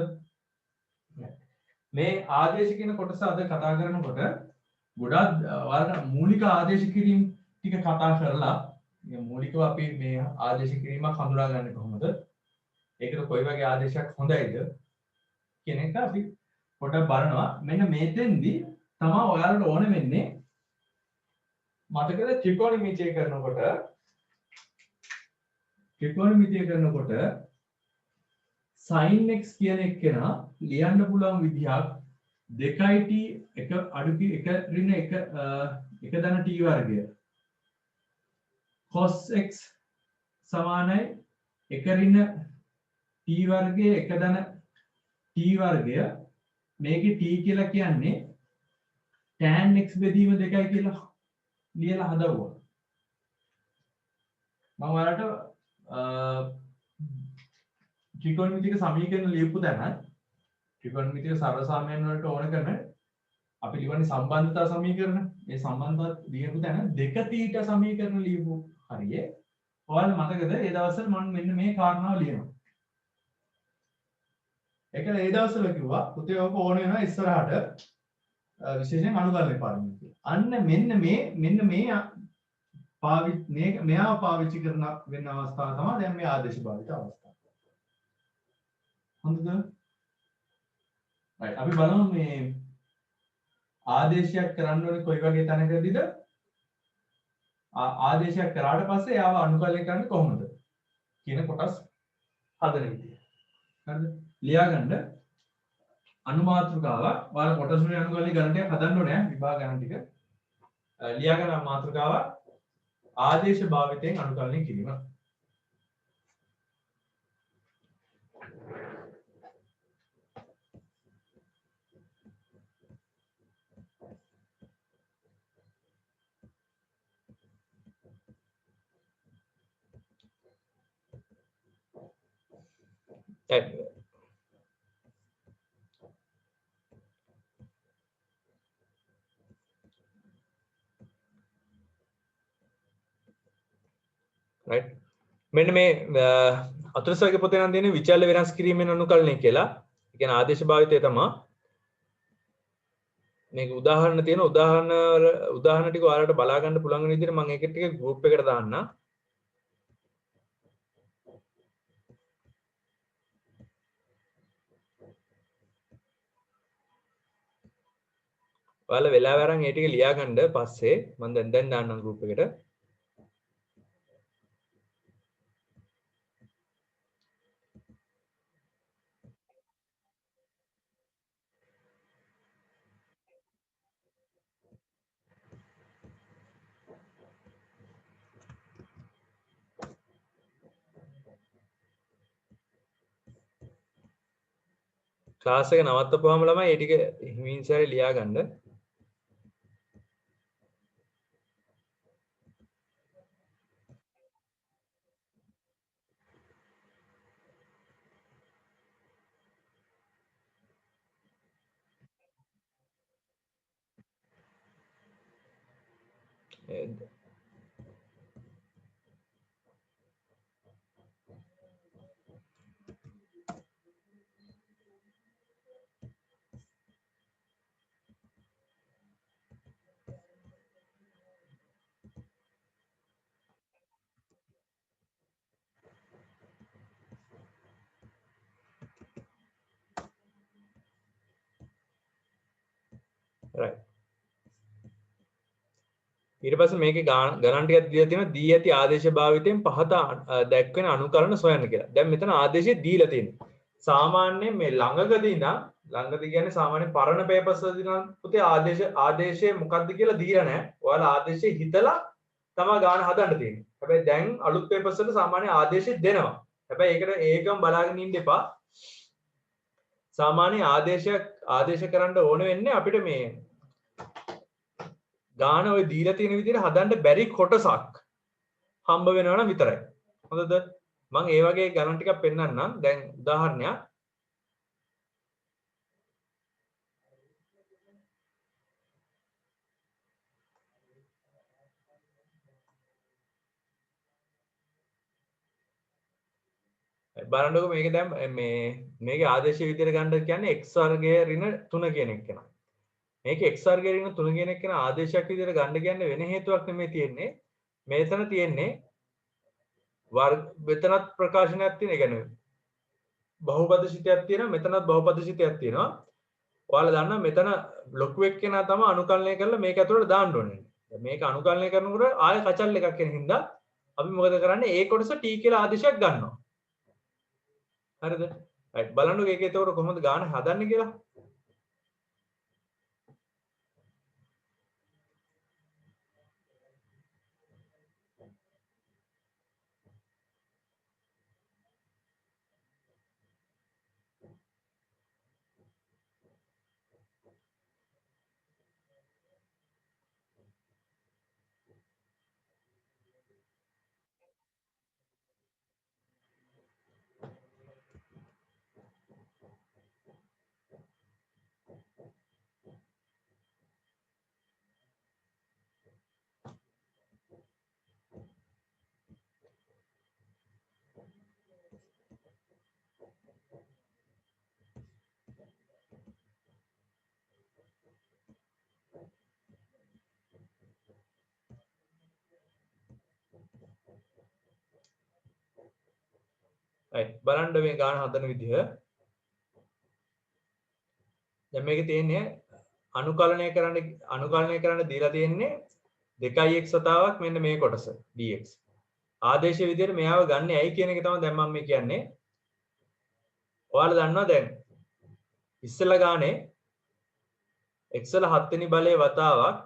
මේ ආදේශ කියන කොටස අද කතා කරනකොට ගොඩාක් ඔයාලට මූලික ආදේශ කිරීම ටික කතා කරලා මේ මූලිකව අපි මේ ආදේශ කිරීමක් හඳුනාගන්නේ කොහොමද? ඒකට කොයි වගේ ආදේශයක් හොඳයිද කියන එක අපි පොඩ්ඩක් බලනවා. මෙන්න මේතෙන්දී තමයි ඔයාලට ඕන වෙන්නේ මතකද ත්‍රිකෝණමිතිය කරනකොට sin x කියන එක්කෙනා ලියන්න පුළුවන් විදිහක් 2t එක අඩු එක ඍණ එක ධන t වර්ගය cos x සමානයි එක ඍණ t වර්ගයේ එක ධන t වර්ගය මේකේ t කියලා කියන්නේ tan x බෙදීම 2යි කියලා ලියලා හදවුවා. මම ඔයාලට ත්‍රිකෝණමිතික සමීකරණ ලියපු තැන ත්‍රිකෝණමිතික සරල සාමයන් වලට ඕන කරන අපි ලියවන්නේ සම්බන්ධතා සමීකරණ. මේ සම්බන්ධතා ලියපු තැන 2θ සමීකරණ ලියපු හරියේ. ඔයාලට මතකද ඒ දවස්වල මම මෙන්න මේ කාරණාව ලියනවා. ඒකල ඒ දවස්වල කිව්වා පුතේ ඔක ඕන වෙනවා ඉස්සරහට විශේෂයෙන් අනුකලනය පාඩම කියලා. අන්න මෙන්න මේ මෙයාව පාවිච්චි කරන වෙන අවස්ථාව තමයි දැන් මේ ආදේශ භාවිත අවස්ථාව. හොඳද? right අපි බලමු මේ ආදේශයක් කරන්න ඕනේ කොයි වගේ තැනකදීද? ආදේශයක් කරාට පස්සේ යාව අනුකලනය කරන්නේ කොහොමද? කියන කොටස් හදන විදිය. හරිද? ලියාගන්න අනුමාත්‍රිකාවක් ඔයාලා කොටස් වලින් අනුකලනය ගණන් ටික හදන්න ඕනේ විභාග ගණන් ටික. ලියාගන්න මාත්‍රිකාවක් ආදේශ භාවිතයෙන් අනුකලනය කිරීම. right මෙන්න මේ අතුරුසගේ පොතේ නම් දෙන්නේ විචල්‍ය වෙනස් කිරීමෙන් අනුකලනය කියලා. ඒ කියන්නේ ආදේශ භාවිතය තමයි. මේක උදාහරණ තියෙන උදාහරණ ටික ඔයාලට බලා ගන්න පුළුවන් වෙන විදිහට මම ඒක ටික ගෲප් එකට දාන්නම්. ඔයාලා වෙලාව අරන් ඒ ටික ලියා ගන්න පස්සේ මම දැන් දාන්නම් ගෲප් එකට. ක්ලාස් එක නවත්තපුවාම ළමයි ඒ ටික හිමින් සැරේ ලියා ගන්න. right. ඊට පස්සේ මේකේ ගණන් ටිකක් දීලා තියෙනවා දී ඇති ආදේශ භාවිතයෙන් පහත දැක්වෙන අනුකරණ සොයන්න කියලා. දැන් මෙතන ආදේශය දීලා තියෙනවා. සාමාන්‍යයෙන් මේ ළඟදී කියන්නේ සාමාන්‍යයෙන් පරණ පේපර්ස් වලදී නම් පුතේ ආදේශය මොකක්ද කියලා දීලා නැහැ. ඔයාලා ආදේශය හිතලා තමයි ගාන හදන්න තියෙන්නේ. හැබැයි දැන් අලුත් පේපර්ස් වල සාමාන්‍ය ආදේශය දෙනවා. හැබැයි ඒකම බලාගෙන ඉන්න එපා. සාමාන්‍ය ආදේශ කරන්න ඕන වෙන්නේ අපිට මේ ගාන ඔය දීලා තියෙන විදිහට හදන්න බැරි කොටසක් හම්බ වෙනවා නම් විතරයි. හොඳද? මම ඒ වගේ ගණන් ටිකක් පෙන්නන්නම්. දැන් උදාහරණයක්. බලන්නකො මේක දැන් මේකේ ආදේශ විදිහට ගන්න කියන්නේ x වර්ගයේ ඍණ 3 කියන එක කෙනා. මේක x වර්ගයේ ඍණ 3 කියන එක කෙනා ආදේශයක් විදිහට ගන්න කියන්නේ වෙන හේතුවක් නෙමෙයි තියෙන්නේ. මෙතන තියෙන්නේ මෙතනත් ප්‍රකාශනයක් තියෙන. ඒ කියන්නේ බහුපදශිතයක් තියෙනවා. මෙතනත් බහුපදශිතයක් තියෙනවා. ඔයාලා දන්නවා මෙතන ලොකු එක්කෙනා තමයි අනුකලනය කරලා මේක ඇතුළට දාන්න ඕනේ. මේක අනුකලනය කරනකොට ආයෙ කචල් එකක් එන හින්දා අපි මොකද කරන්නේ? ඒ කොටස t කියලා ආදේශයක් ගන්නවා. හරිද? right බලන්නකෝ ඒකේ එතකොට කොහොමද ගාන හදන්නේ කියලා. right බලන්න මේ ගාන හදන විදිහ. දැන් මේකේ තියෙන්නේ අනුකලනය කරන්න දීලා තියෙන්නේ 2x වතාවක් මෙන්න මේ කොටස dx. ආදේශ විදිහට මෙයාව ගන්න ඇයි කියන එක තමයි දැන් මම මේ කියන්නේ. ඔයාලා දන්නවා දැන් ඉස්සෙල්ලා ගානේ x වල 7 වෙනි බලයේ වතාවක්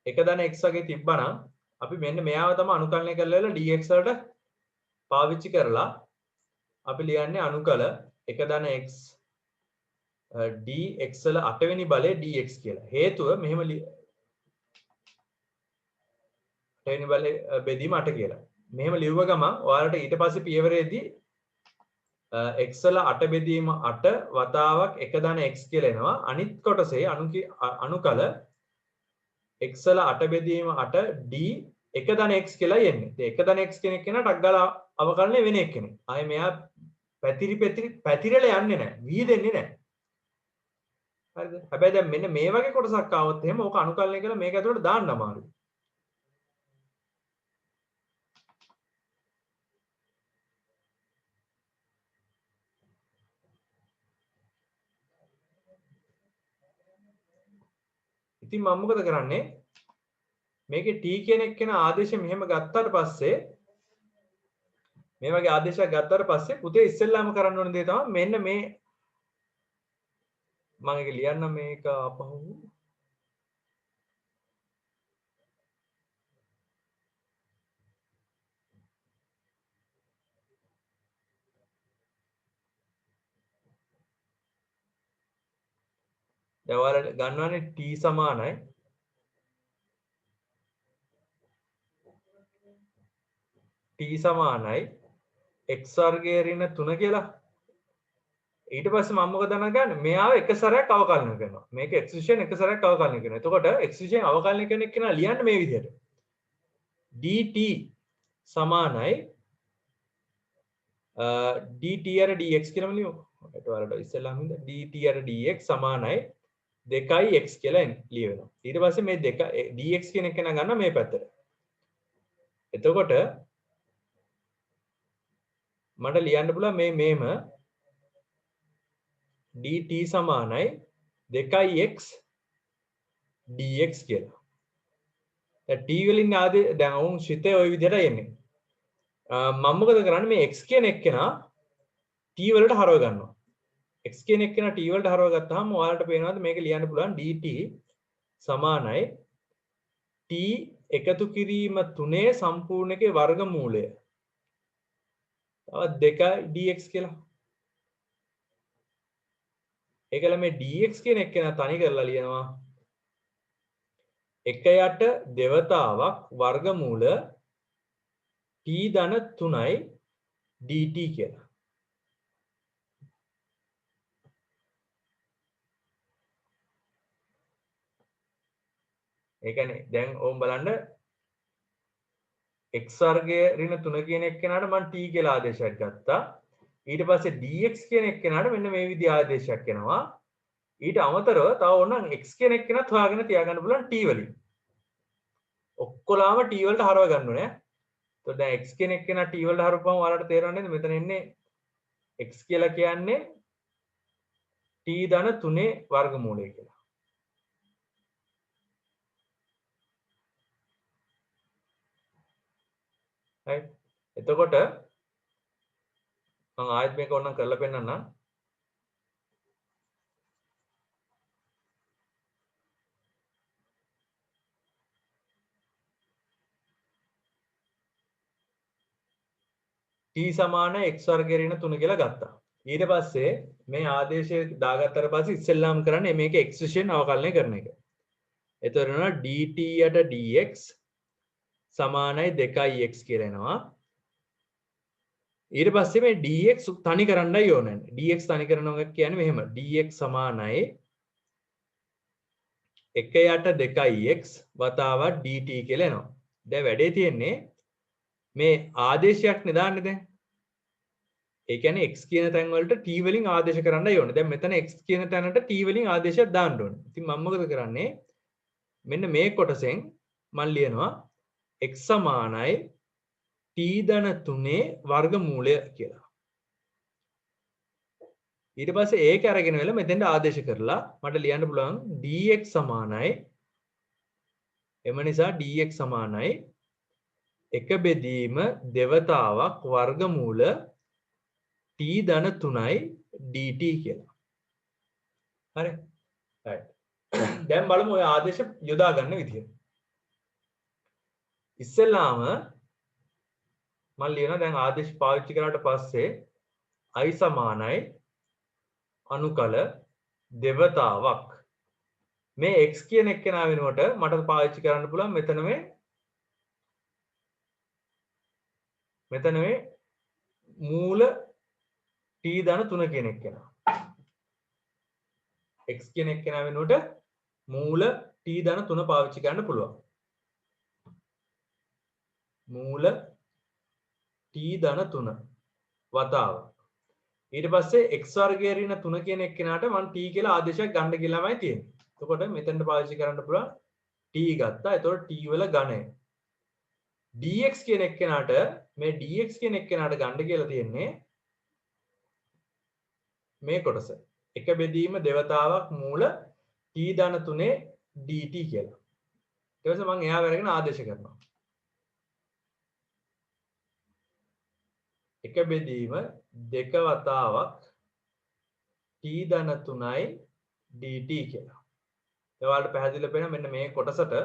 එක දන x වගේ තිබ්බනම් අපි මෙන්න මෙයාව තමයි අනුකලනය කරලා dx වලට පාවිච්චි කරලා අපි ලියන්නේ අනුකල එක දන x dx වල 8 වෙනි බලය dx කියලා. හේතුව මෙහෙම 8 වෙනි බලය බෙදීම 8 කියලා. මෙහෙම ලිව්ව ගමන් ඔයාලට ඊට පස්සේ පියවරේදී x වල 8 බෙදීම 8 වතාවක් එක දන x කියලා එනවා. අනිත් කොටසේ අනුකල x වල 8 බෙදීම 8 d එක දන x කියලා එන්නේ. ඒ එක දන x කෙනෙක් කෙනා ටක් ගාලා අවකලනය වෙන එක්කෙනෙක්. ආයේ මෙයා පැතිරලා යන්නේ නැහැ. විහිදෙන්නේ නැහැ. හරිද? හැබැයි දැන් මෙන්න මේ වගේ කොටසක් ආවොත් එහෙම ඕක අනුකලනය කරලා මේක ඇතුළට දාන්න අමාරුයි. ඉතින් මම මොකද කරන්නේ? මේකේ t කියන එක්කෙන ආදේශය මෙහෙම ගත්තාට පස්සේ මේ වගේ ආදේශයක් ගත්තාට පස්සේ පුතේ ඉස්සෙල්ලාම කරන්න ඕන දේ තමයි මෙන්න මේ මම ඒක ලියන්නම් මේක අපහු දැන් ඔයාලා ගන්නවානේ t සමානයි t සමානයි x වර්ගයේ ඍණ 3 කියලා. ඊට පස්සේ මම මොකද ගන්නේ? මෙයාව එක සැරයක් අවකලනය කරනවා. මේක x විශේෂයෙන් එක සැරයක් අවකලනය කරනවා. එතකොට x විශේෂයෙන් අවකලනය කරන එක කෙනා ලියන්න මේ විදිහට. dt සමානයි dt අර dx කියලාම ලියමු. ඒකට වලට ඉස්සෙල්ලාම ඉඳ dt අර dx සමානයි 2x කියලා ලියවෙනවා. ඊට පස්සේ මේ 2 dx කියන එක කෙනා ගන්න මේ පැත්තට. එතකොට මට ලියන්න පුළුවන් මේම dt සමානයි 2x dx කියලා. දැන් t වලින් ආදී දැන් වුන් ශිතේ ওই විදිහට එන්නේ. මම මොකද කරන්නේ මේ x කියන එක්කෙනා t වලට හරව ගන්නවා. x කියන එක්කෙනා t වලට හරව ගත්තාම ඔයාලට පේනවාද මේක ලියන්න පුළුවන් dt සමානයි t එකතු කිරීම 3 සම්පූර්ණ එකේ වර්ගමූලය. තවත් 2 dx කියලා. ඒකල මේ dx කියන එක්කෙනා තනි කරලා ලියනවා 1 දෙවතාවක් වර්ගමූල t ධන 3යි dt කියලා. ඒ කියන්නේ දැන් ඕම් බලන්න x වර්ගයේ ඍණ 3 කියන එක්කෙනාට මම t කියලා ආදේශයක් ගත්තා. ඊට පස්සේ dx කියන එක්කෙනාට මෙන්න මේ විදිහ ආදේශයක් එනවා. ඊට අමතරව තව ඕනනම් x කියන එක්කෙනත් හොයාගෙන තියාගන්න පුළුවන් t වලින්. ඔක්කොලාම t වලට හරව ගන්න ඕනේ. එතකොට දැන් x කියන එක්කෙනා t වලට හරවපුවම ඔයාලට තේරෙන්නේ නේද මෙතන එන්නේ x කියලා කියන්නේ t ධන 3 වර්ගමූලය කියලා. right එතකොට මම ආයෙත් මේක ඕනනම් කරලා පෙන්නන්නම්. t සමාන x වර්ගයේ ඍණ 3 කියලා ගත්තා. ඊට පස්සේ මේ ආදේශය දාගත්තට පස්සේ ඉස්සෙල්ලාම කරන්නේ මේක x විශේෂයෙන් අවකලනය කරන එක. එතකොට dt යට dx සමානයි 2x කියලා එනවා. ඊට පස්සේ මේ dx තනි කරන්නයි ඕනේ. dx තනි කරනවා කියන්නේ මෙහෙම. dx සමානයි 1 2x වතාවක් dt කියලා එනවා. දැන් වැඩේ තියෙන්නේ මේ ආදේශයක් නෙදාන්නේ දැන්. ඒ කියන්නේ x කියන තැන් වලට t වලින් ආදේශ කරන්නයි ඕනේ. දැන් මෙතන x කියන තැනට t වලින් ආදේශයක් දාන්න ඕනේ. ඉතින් මම මොකද කරන්නේ? මෙන්න මේ කොටසෙන් මම ලියනවා x සමානයි t ධන 3 වර්ගමූලය කියලා. ඊට පස්සේ ඒක අරගෙන වෙලා මෙතෙන්ට ආදේශ කරලා මට ලියන්න පුළුවන් dx සමානයි එම නිසා dx සමානයි 1 බෙදීම දෙවතාවක් වර්ගමූල t ධන 3යි dt කියලා. හරි. right. දැන් බලමු ඔය ආදේශ යොදා ගන්න විදිය. ඉස්සෙල්ලාම මම ලියනවා දැන් ආදේශ පාවිච්චි කරාට පස්සේ i සමානයි අනුකල දෙවතාවක් මේ x කියන එක්කෙනා වෙනුවට මට පාවිච්චි කරන්න පුළුවන් මෙතන මේ මූල t ධන 3 කියන එක්කෙනා x කියන එක්කෙනා වෙනුවට මූල t ධන 3 පාවිච්චි කරන්න පුළුවන්. මූල t ධන 3 වතාව. ඊට පස්සේ x වර්ගයේ ඍණ 3 කියන එක්කෙනාට මම t කියලා ආදේශයක් ගන්න කියලාමයි තියෙන්නේ. එතකොට මෙතෙන්ට පාවිච්චි කරන්න පුළුවන් t ගත්තා. එතකොට t වල ඝනය. dx කියන එක්කෙනාට මේ dx කියන එක්කෙනාට ගන්න කියලා තියෙන්නේ මේ කොටස. 1 බෙදීම දෙවතාවක් මූල t ධන 3 dt කියලා. ඊට පස්සේ මම එයාව අරගෙන ආදේශ කරනවා. 1 බෙදීම 2 වතාවක් t ධන 3යි dt කියලා. ඔයාලට පැහැදිලිව පේන මෙන්න මේ කොටසටම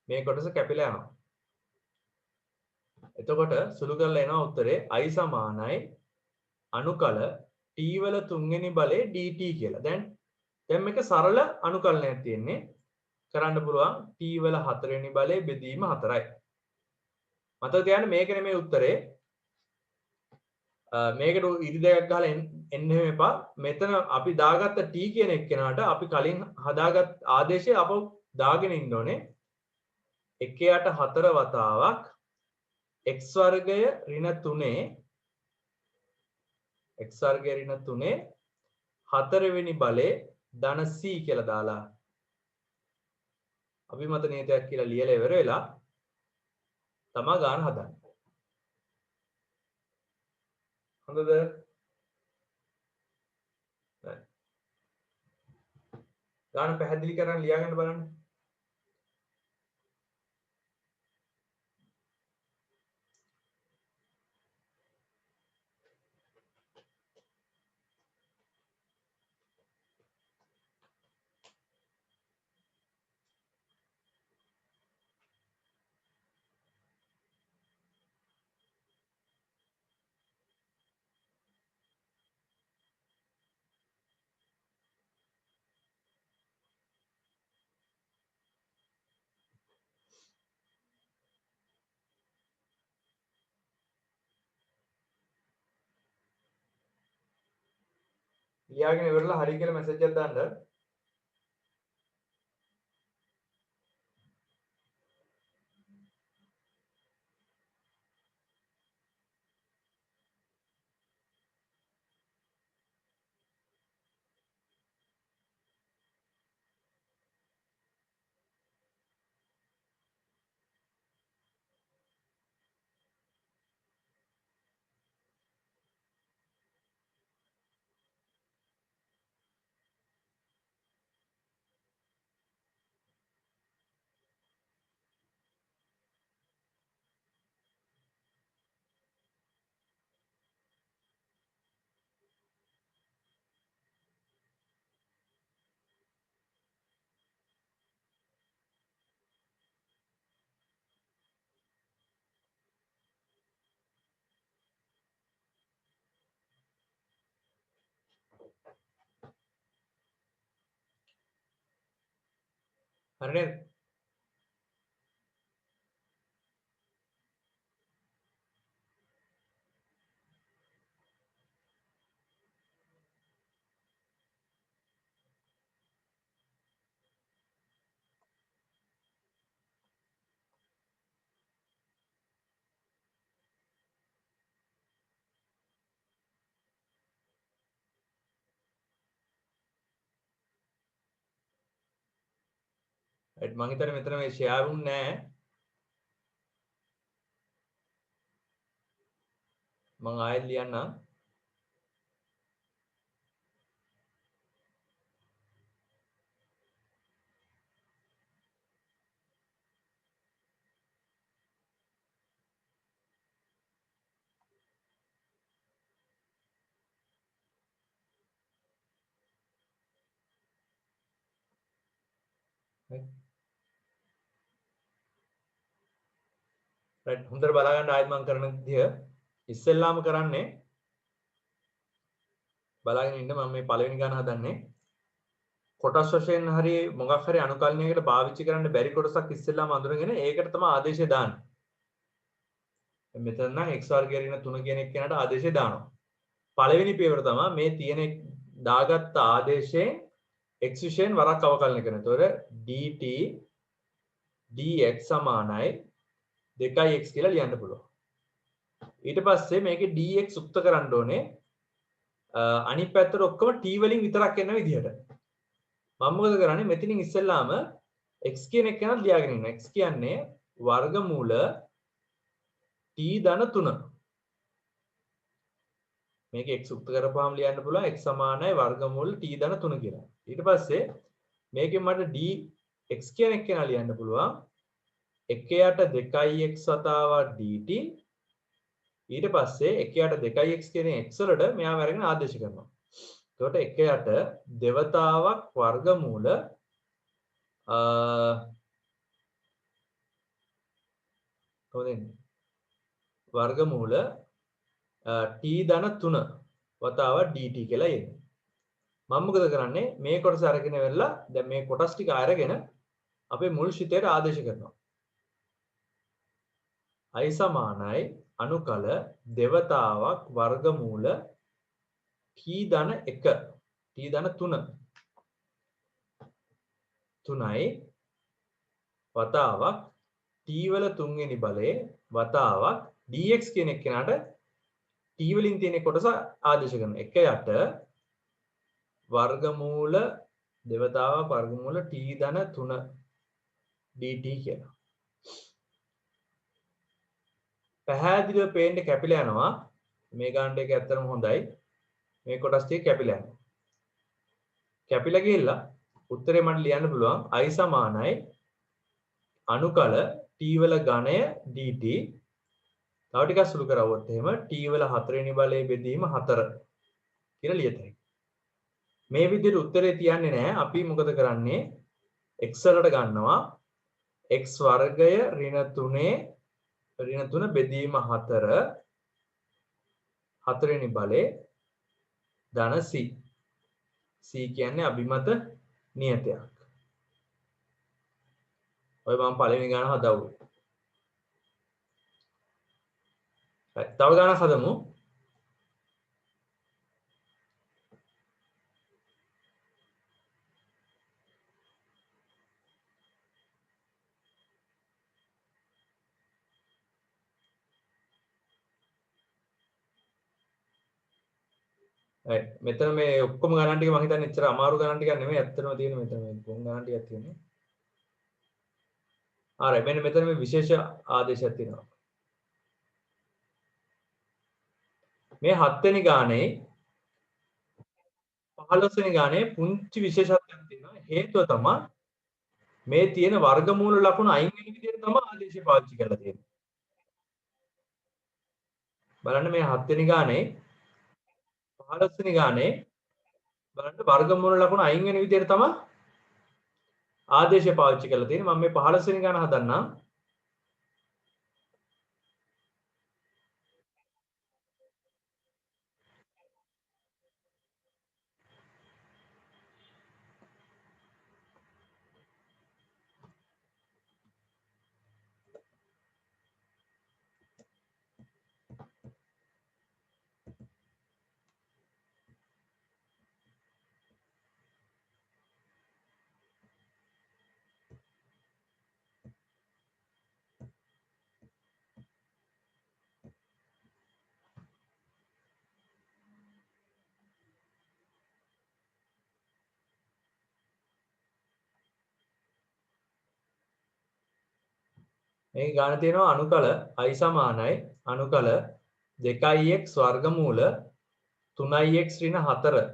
මේ කොටස කැපිලා යනවා. එතකොට සුළු කරලා එනවා උත්තරේ i සමානයි අනුකල t වල තුන්වෙනි බලය dt කියලා. දැන් මේක සරල අනුකලනයක් තියෙන්නේ. කරන්න පුළුවන් t වල හතරවෙනි බලය බෙදීම 4යි. මතක තියාගන්න මේක නෙමෙයි උත්තරේ. මේකට ඉරි දෙකක් ගහලා එන්න එපා. මෙතන අපි දාගත්ත t කියන එක්කෙනාට අපි කලින් හදාගත් ආදේශය අපව දාගෙන ඉන්න ඕනේ. 1යට 4 වතාවක් x වර්ගය ඍණ 3 x වර්ගය ඍණ 3 හතරවෙනි බලේ ධන c කියලා දාලා අභිමත නීතියක් කියලා ලියලා ඉවර වෙලා තමා ගාන හදන්නේ. හොඳද? ගාන පැහැදිලි කරන් ලියාගන්න බලන්න. ලියාගෙන ඉවරලා හරි කියලා මැසේජ් එකක් දාන්න. හරි නේද? මම හිතන්නේ මෙතන මේ ෂෙයාර් වුන්නේ නැහැ. මම ආයෙත් ලියන්නම්. රයිට් හොඳට බලා ගන්න ආයෙත් මම කරන විදිය ඉස්සෙල්ලාම කරන්නේ බලාගෙන ඉන්න මම මේ පළවෙනි ගාන හදන්නේ කොටස් වශයෙන් හරි මොකක් හරි අනුකලනයකට පාවිච්චි කරන්න බැරි කොටසක් ඉස්සෙල්ලාම අඳුරගෙන ඒකට තමයි ආදේශය දාන්නේ. මෙතන නම් x වර්ගය ඍණ 3 කියන එක කෙනාට ආදේශය දානවා. පළවෙනි පියවර තමයි මේ තියෙන දාගත්ත ආදේශයෙන් x විශයෙන් වරක් අවකලනය කරන. ඒතකොට dt dx සමානයි 2x කියලා ලියන්න පුළුවන්. ඊට පස්සේ මේකේ dx උක්ත කරන්න ඕනේ අනිත් පැත්තට ඔක්කොම t වලින් විතරක් එන විදිහට. මම මොකද කරන්නේ මෙතනින් ඉස්සෙල්ලාම x කියන එක යන ලියාගෙන ඉන්න. x කියන්නේ වර්ගමූල t ධන 3. මේක x උක්ත කරපුවාම ලියන්න පුළුවන් x සමානයි වර්ගමූල t ධන 3 කියලා. ඊට පස්සේ මේකෙන් මට dx කියන එක යන ලියන්න පුළුවන් 1යට 2x වතාවක් dt ඊට පස්සේ 1යට 2x කියන x වලට මෙයාම අරගෙන ආදේශ කරනවා. එතකොට 1යට දෙවතාවක් වර්ගමූල කොහෙන්ද වර්ගමූල t ධන 3 වතාවක් dt කියලා එන්නේ. මම මොකද කරන්නේ මේ කොටස අරගෙන වෙලා දැන් මේ කොටස් ටික අරගෙන අපේ මුල් ශිතයට ආදේශ කරනවා. i සමානයි අනුකල දෙවතාවක් වර්ගමූල t ධන 1 t ධන 3 3යි වතාවක් t වල තුන්වෙනි බලයේ වතාවක් dx කියන එකනට t වලින් තියෙන කොටස ආදේශ කරන 1යට වර්ගමූල දෙවතාවක් වර්ගමූල t ධන 3 dt කියලා. පැහැදිලිව පේන්නේ කැපිලා යනවා. මේ ගානට එක ඇත්තටම හොඳයි. මේ කොටස් ටික කැපිලා යනවා. කැපිලා ගිහිල්ලා උත්තරේ මට ලියන්න පුළුවන් i සමානයි අනුකල t වල ඝණය dt. තව ටිකක් සුළු කරවුවොත් එහෙම t වල 4 වෙනි බලයේ බෙදීම 4 කියලා ලියත හැකියි. මේ විදිහට උත්තරේ තියන්නේ නැහැ. අපි මොකද කරන්නේ? x වලට ගන්නවා x වර්ගය ඍණ 3 බෙදීම 4 4 වෙනි බලයේ ධන c. c කියන්නේ අභිමත නියතයක්. ඔය මම පළවෙනි ගාන හදවුවේ. තව ගානක් හදමු. මෙතන මේ ඔක්කොම ගණන් ටික මම හිතන්නේ එච්චර අමාරු ගණන් ටිකක් නෙමෙයි ඇත්තටම තියෙන මෙතන මේ පොන් ගණන් ටිකක් තියෙනවා. හරි මෙන්න මෙතන මේ විශේෂ ආදේශයක් තියෙනවා. මේ 7 වෙනි ගානේ 15 වෙනි ගානේ පුංචි විශේෂත්වයක් තියෙනවා. හේතුව තමයි මේ තියෙන වර්ගමූල ලකුණු අයින් වෙන විදිහට තමයි ආදේශය පාවිච්චි කරලා තියෙන්නේ. බලන්න මේ 7 වෙනි ගානේ 15 වෙනි ගානේ බලන්න වර්ගමූල ලකුණු අයින් වෙන විදිහට තමයි ආදේශය පාවිච්චි කරලා තියෙන්නේ. මම මේ 15 වෙනි ගාන හදන්නම්. මේ ගාන තියෙනවා අනුකල i සමානයි අනුකල 2x වර්ගමූල 3x ඍණ 4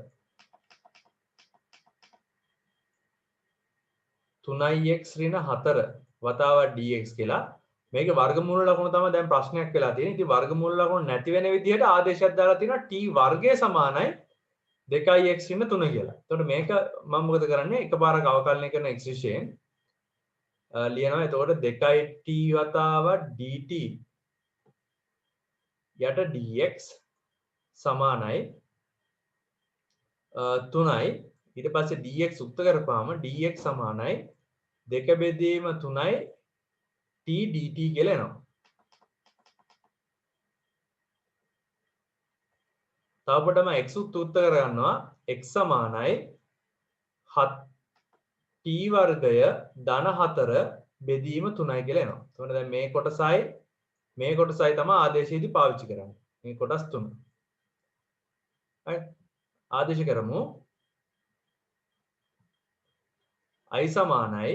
3x ඍණ 4 වතාවක් dx කියලා. මේකේ වර්ගමූල ලකුණු තමයි දැන් ප්‍රශ්නයක් වෙලා තියෙන්නේ. ඉතින් වර්ගමූල ලකුණු නැති වෙන විදිහට ආදේශයක් දාලා තියෙනවා t වර්ගය සමානයි 2x ඍණ 3 කියලා. එතකොට මේක මම මොකද කරන්නේ? එකපාරක අවකලනය කරන x විශේෂයෙන් ලියනවා. එතකොට 2t වතාවක් dt යට dx සමානයි 3යි. ඊට පස්සේ dx උක්ත කරපුවාම dx සමානයි 2 බෙදීම 3යි t dt කියලා එනවා. තවපටම x උක්ත කරගන්නවා x සමානයි 7t වර්ගය ධන 4 බෙදීම 3යි කියලා එනවා. එතකොට දැන් මේ කොටසයි තමයි ආදේශයේදී පාවිච්චි කරන්නේ. මේ කොටස් තුන. right ආදේශ කරමු. i සමානයි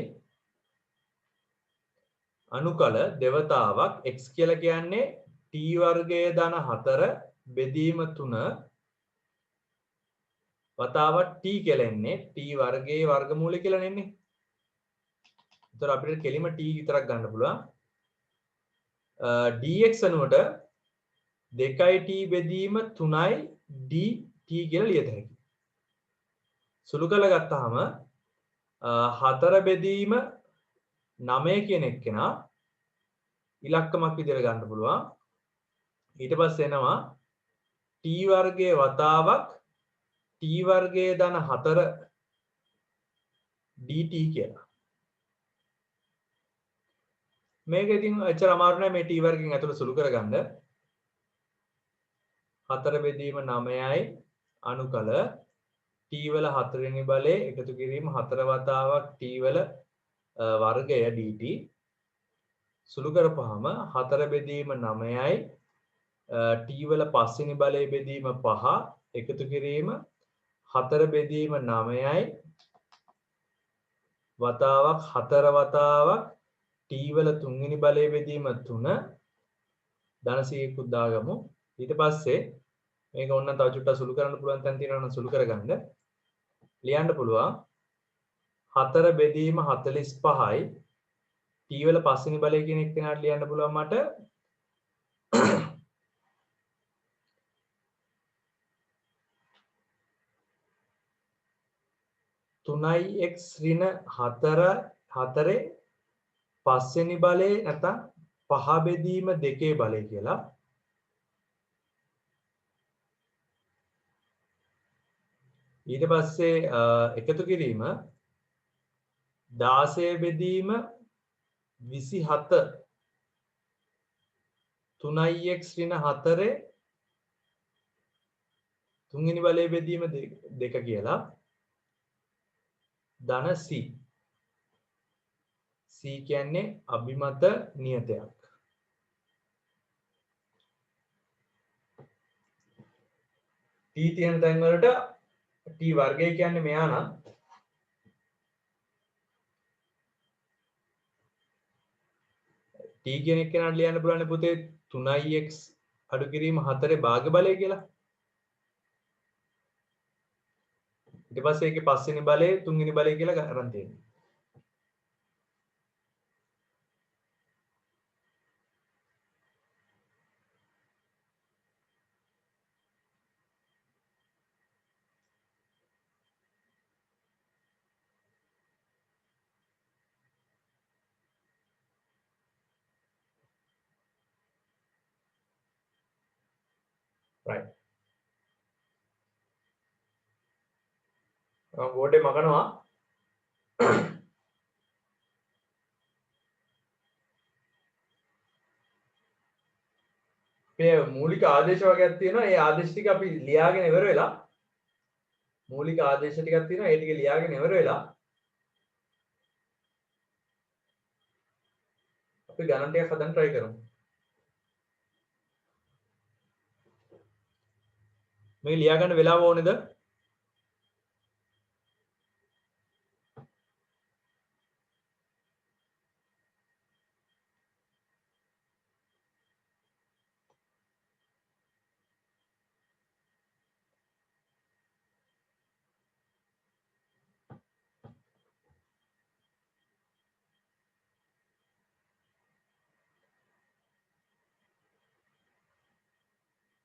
අනුකල දෙවතාවක් x කියලා කියන්නේ t වර්ගයේ ධන 4 බෙදීම 3 වතාවක් t කියලා එන්නේ t වර්ගයේ වර්ගමූලය කියලා නෙන්නේ. ඒතර අපිට කෙලිම t විතරක් ගන්න පුළුවන්. dx අනුවට 2t බෙදීම 3යි dt කියලා ලියත හැකියි. සුළු කරලා ගත්තාම 4 බෙදීම 9 කියන එකේනා ඉලක්කමක් විදිහට ගන්න පුළුවන්. ඊට පස්සේ එනවා t වර්ගයේ වතාවක් t වර්ගයේ ධන 4 dt කියලා. මේක ඉතින් එච්චර අමාරු නෑ මේ t වර්ගයෙන් ඇතුළේ සුළු කරගන්න. 4 බෙදීම 9යි අනුකල t වල 4 වෙනි බලය එකතු කිරීම 4 වතාවක් t වල වර්ගය dt සුළු කරපුවාම 4 බෙදීම 9යි t වල 5 වෙනි බලය බෙදීම 5 එකතු කිරීම 4 බෙදීම 9යි වතාවක් 4 වතාවක් t වල 3 වෙනි බලය බෙදීම 3 ධන 100කුත් දාගමු. ඊට පස්සේ මේක ඕනනම් තව චුට්ටක් සුළු කරන්න පුළුවන් තැන් තියෙනවා නම් සුළු කරගන්න. ලියන්න පුළුවන් 4 බෙදීම 45යි t වල 5 වෙනි බලය කියන එක කෙනාට ලියන්න පුළුවන් මට 3x ඍණ 4 පස්වෙනි බලේ නැත්නම් 5 බෙදීම 2 බලය කියලා. ඊට පස්සේ එකතු කිරීම 16 බෙදීම 27 3x ඍණ 4 තුන්වෙනි බලය බෙදීම 2 කියලා. ධන c c කියන්නේ අභිමත නියතයක්. t තියෙන තැන් වලට t වර්ගය කියන්නේ මෙයා නම් t කියන එක කෙනාට ලියන්න පුළුවන් පුතේ 3x අඩු කිරීම 4 භාග බලය කියලා. ඊට පස්සේ ඒකේ 5 වෙනි බලය 3 වෙනි බලය කියලා ගන්න තියෙනවා. right බෝඩ් එක මකනවා. මේ මූලික ආදේශ වර්ගයක් තියෙනවා. ඒ ආදේශ ටික අපි ලියාගෙන ඉවර වෙලා මූලික ආදේශ ටිකක් තියෙනවා. ඒ ටික ලියාගෙන ඉවර වෙලා අපි ගණන් ටිකක් හදන්න try කරමු. මේ ලියා ගන්න වෙලාව ඕනේද?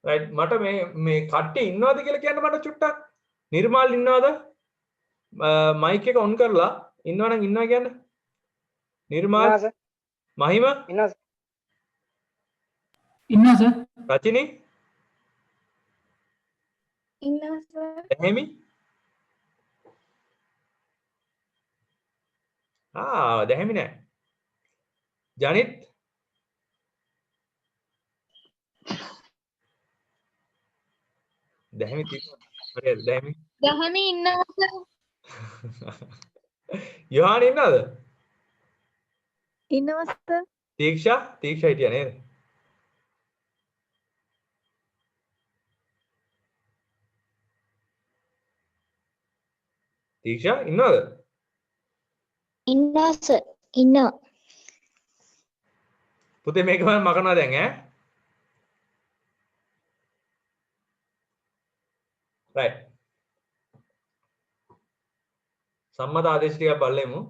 right මට මේ කට්ටිය ඉන්නවද කියලා කියන්න මට චුට්ටක්. නිර්මාල් ඉන්නවද? මයික් එක ඔන් කරලා ඉන්නවනම් ඉන්නවා කියන්න. නිර්මාල් මහිම
ඉන්නවා සර්.
රචිනී
ඉන්නවා සර්.
එහෙමි දැහැමි නෑ. ජනිත් දැහැමි තියෙනවා. හරියට දැහැමි.
දහමි ඉන්නවා සර්.
යෝහාන් ඉන්නවද?
ඉන්නවා සර්.
තීක්ෂා හිටියා නේද? තීක්ෂා ඉන්නවද?
ඉන්නවා සර්. ඉන්නවා.
පුතේ මේක මම මකනවා දැන් ඈ. right සම්මත ආදේශ ටිකක් බලමු.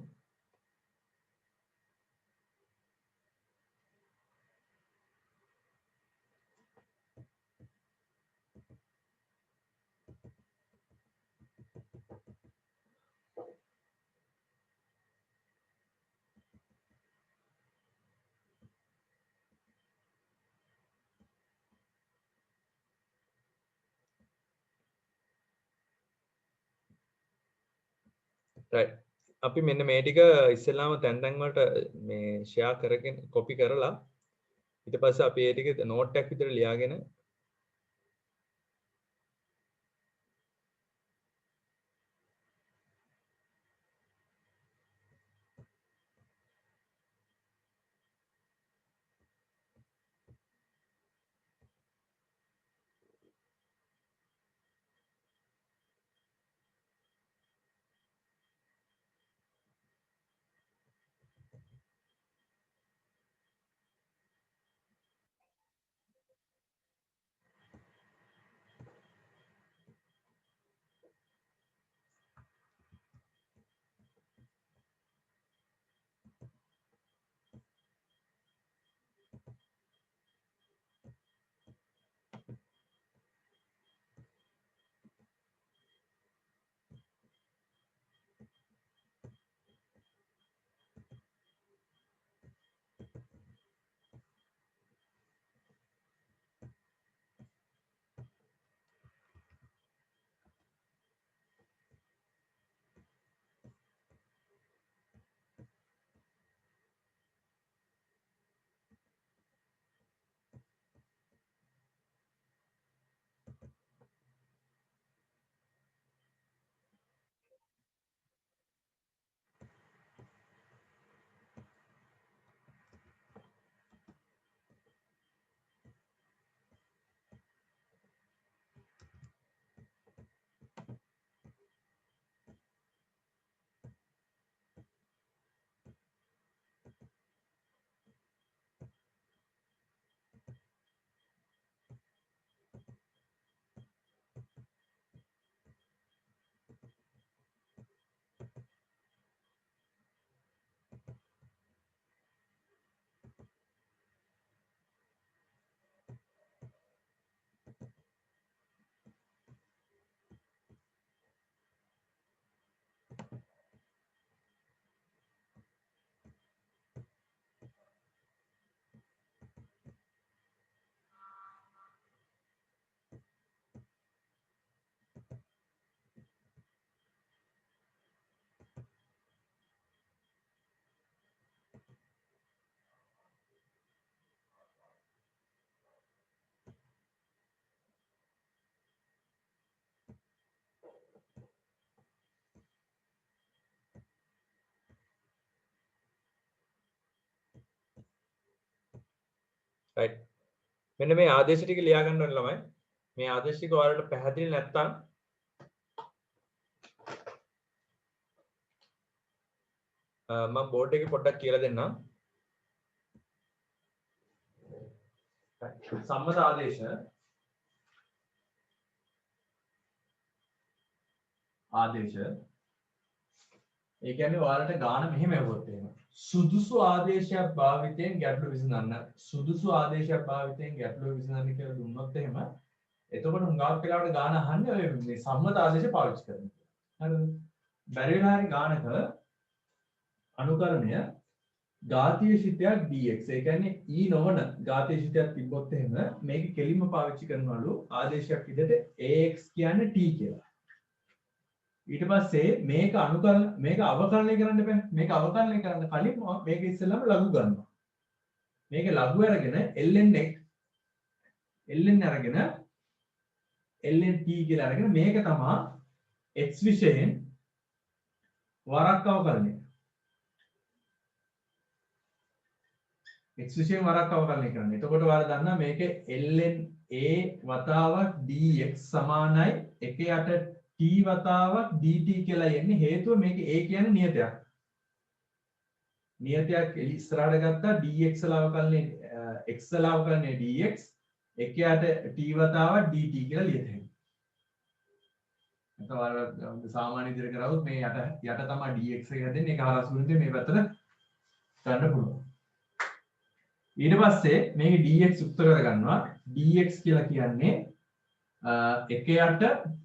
right අපි මෙන්න මේ ටික ඉස්සෙල්ලාම තැන් තැන් වලට මේ ෂෙයා කරගෙන කොපි කරලා ඊට පස්සේ අපි ඒ ටික නෝට් එකක් විතර ලියාගෙන right මෙන්න මේ ආදේශ ටික ලියා ගන්න ඕනේ ළමයි මේ ආදේශ ටික ඔයාලට පැහැදිලි නැත්නම් මම බෝඩ් එකේ පොඩ්ඩක් කියලා දෙන්නම් සම්මත ආදේශ ඒ කියන්නේ ඔයාලට ගාන මෙහෙම එවුවොත් එහෙම සුදුසු ආදේශයක් භාවිතයෙන් ගැටලු විසඳන්න සුදුසු ආදේශයක් භාවිතයෙන් ගැටලු විසඳන්න කියලා දුන්නොත් එහෙම එතකොට හුඟක් වෙලාවට ගාන අහන්නේ ඔය මේ සම්මත ආදේශය පාවිච්චි කරනවා. හරිද? බැරි වෙලා හරි ගානක අනුකරණය ඝාතීය ශිතයක් dx. ඒ කියන්නේ e නොවන ඝාතීය ශිතයක් තිබ්බොත් එහෙම මේක කෙලින්ම පාවිච්චි කරනවලු ආදේශයක් විදිහට ax කියන්නේ t කියලා. ඊට පස්සේ මේක අවකලනය කරන්න බෑ. මේක අවකලනය කරන්න කලින් මේක ඉස්සෙල්ලාම ලඝු ගන්නවා. මේක ලඝු අරගෙන ln අරගෙන ln t කියලා අරගෙන මේක තමයි x විෂයෙන් වරක් අවකලනය. x විෂයෙන් වරක් අවකලනය කරන්න. එතකොට ඔයාලා දන්නා මේක ln a වතාවක් dx සමානයි 1/8 t වතාවක් dt කියලා යන්නේ හේතුව මේක a කියන්නේ නියතයක්. නියතයක් ඉස්සරහට ගත්තා dx ලවකලනේ x ලවකලනේ dx 1/8 t වතාවක් dt කියලා ලියත හැකියි. එතකොට සාමාන්‍ය විදිහට කරවුවොත් මේ යට තමයි dx එක හැදෙන්නේ ඒක හරස් වුණේ මේ පැත්තට ගන්න පුළුවන්. ඊට පස්සේ මේක dx උත්තර කරගන්නවා dx කියලා කියන්නේ 1/8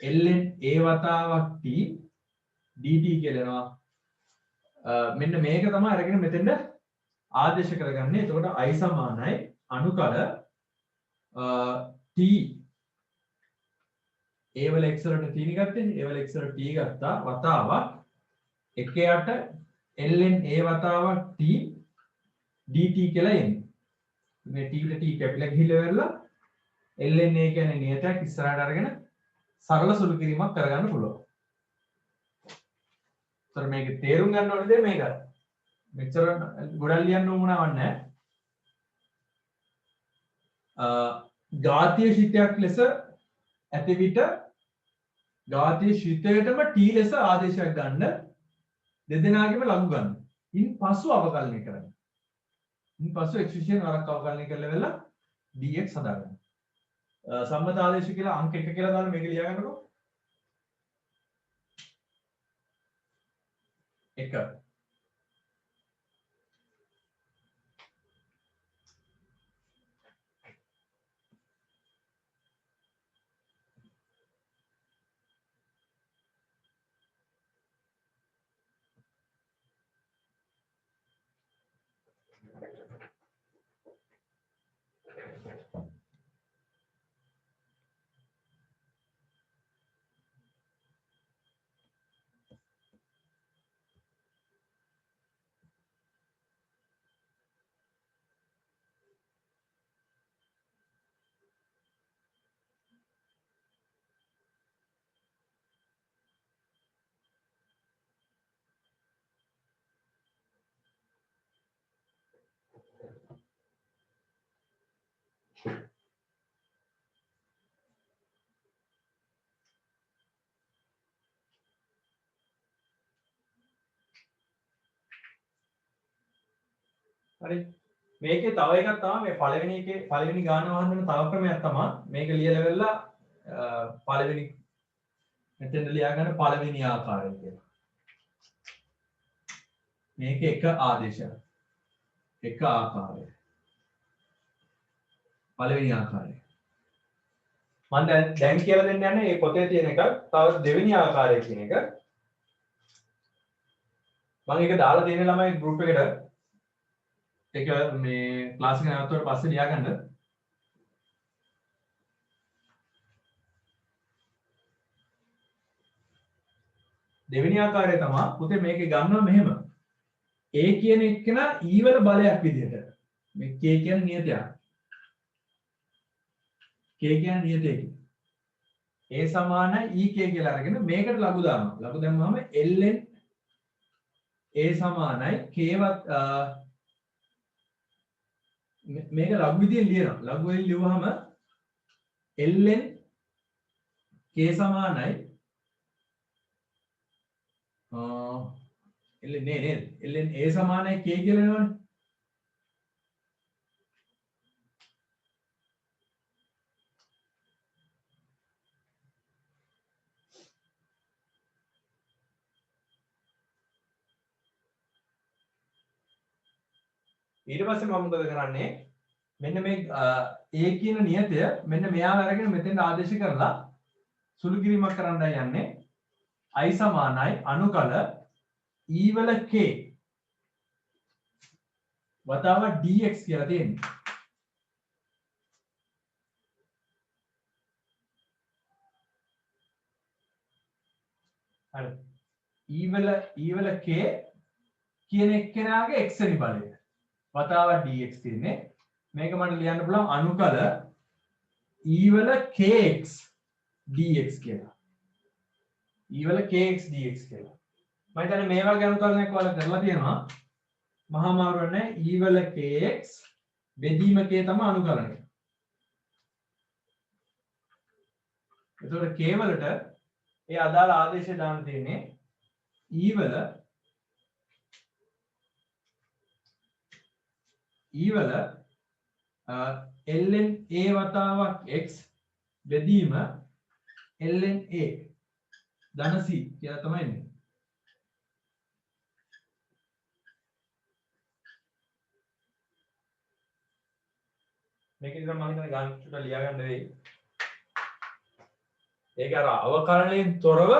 ln a වතාවක් t dt කියලා එනවා. මෙන්න මේක තමයි අරගෙන මෙතෙන්ද ආදේශ කරගන්නේ. එතකොට i සමානයි අනුකල t a වල x වලට t ගත්තේ a වල x වලට t ගත්තා වතාවක් 1ට ln a වතාවක් t dt කියලා එන්නේ. මේ t ට t කැපිලා ගිහිල්ලා වෙරලා ln a කියන්නේ නියතයක් ඉස්සරහට අරගෙන සරල සුළු කිරීමක් කරගන්න පුළුවන්. ඒතර මේක තේරුම් ගන්න ඕනේ දේ මේක. මෙච්චර ගොඩක් ලියන්න ඕනාවක් නැහැ. ඝාතීය ශිතයක් ලෙස ඇති විට ඝාතීය ශිතයටම t ලෙස ආදේශයක් ගන්න දෙදෙනාගේම ලඝු ගන්න. ඉන් පසු අවකලනය කරන්න. ඉන් පසු x විශේෂයෙන් වරක් අවකලනය කරලා වෙලා dx හදාගන්න. සම්මත ආදේශ කියලා අංක 1 කියලා දාලා මේක ලියා ගන්නකො. 1 හරි මේකේ තව එකක් තමයි මේ පළවෙනි එකේ පළවෙනි ගාන වහන්න තව ක්‍රමයක් තමයි මේක ලියලා වෙලා පළවෙනි මෙතෙන්ද ලියා ගන්න පළවෙනි ආකාරය කියලා. මේක එක ආදේශයක්. එක ආකාරය. පළවෙනි ආකාරය. මම දැන් කියලා දෙන්න යන්නේ මේ පොතේ තියෙන එක තව දෙවෙනි ආකාරය කියන එක. මම ඒක දාලා තියෙන ළමයි ගෲප් එකට ඒක මේ ක්ලාස් එක නවත්වුවට පස්සේ ලියා ගන්න. දෙවෙනි ආකාරය තමයි පුතේ මේකේ ගන්නවා මෙහෙම. A කියන එක්කෙනා E වල බලයක් විදිහට. මේ K කියන්නේ නියතයක්. K කියන්නේ නියතයක. A සමානයි EK කියලා අරගෙන මේකට ලඝු දානවා. ලඝු දැම්මම ln A සමානයි K වත් මේක ලඝු විදියෙන් ලියනවා. ලඝු වලින් ලියුවහම ln K සමානයි ln නේද? ln A සමානයි K කියලා එනවනේ. ඊට පස්සේ මම මොකද කරන්නේ මෙන්න මේ A කියන නියතය මෙන්න මෙයාව අරගෙන මෙතෙන් ආදේශ කරලා සුළු කිරීමක් කරන්නයි යන්නේ I සමානයි අනුකල E වල K වතාව dx කියලා තියෙන්නේ. හරි E වල K කියන එක්කෙනාගේ x වෙනි බලය වතාවක් dx තියෙන්නේ. මේක මට ලියන්න පුළුවන් අනුකල E වල kx dx කියලා. E වල kx dx කියලා. මම හිතන්නේ මේ වගේ අනුකලනයක් ඔයාලා කරලා තියෙනවා. මහා මාරු නැහැ E වල kx බෙදීම k තමයි අනුකලනය. එතකොට k වලට ඒ අදාළ ආදේශය දාන්න තියෙන්නේ E වල ln a වතාවක් x බෙදීම ln a ධන c කියලා තමයි එන්නේ. මේක ඉතින් මම හිතන්නේ ගන්න චුට්ටක් ලියා ගන්න වෙයි. ඒක අර අවකලනයෙන් තොරව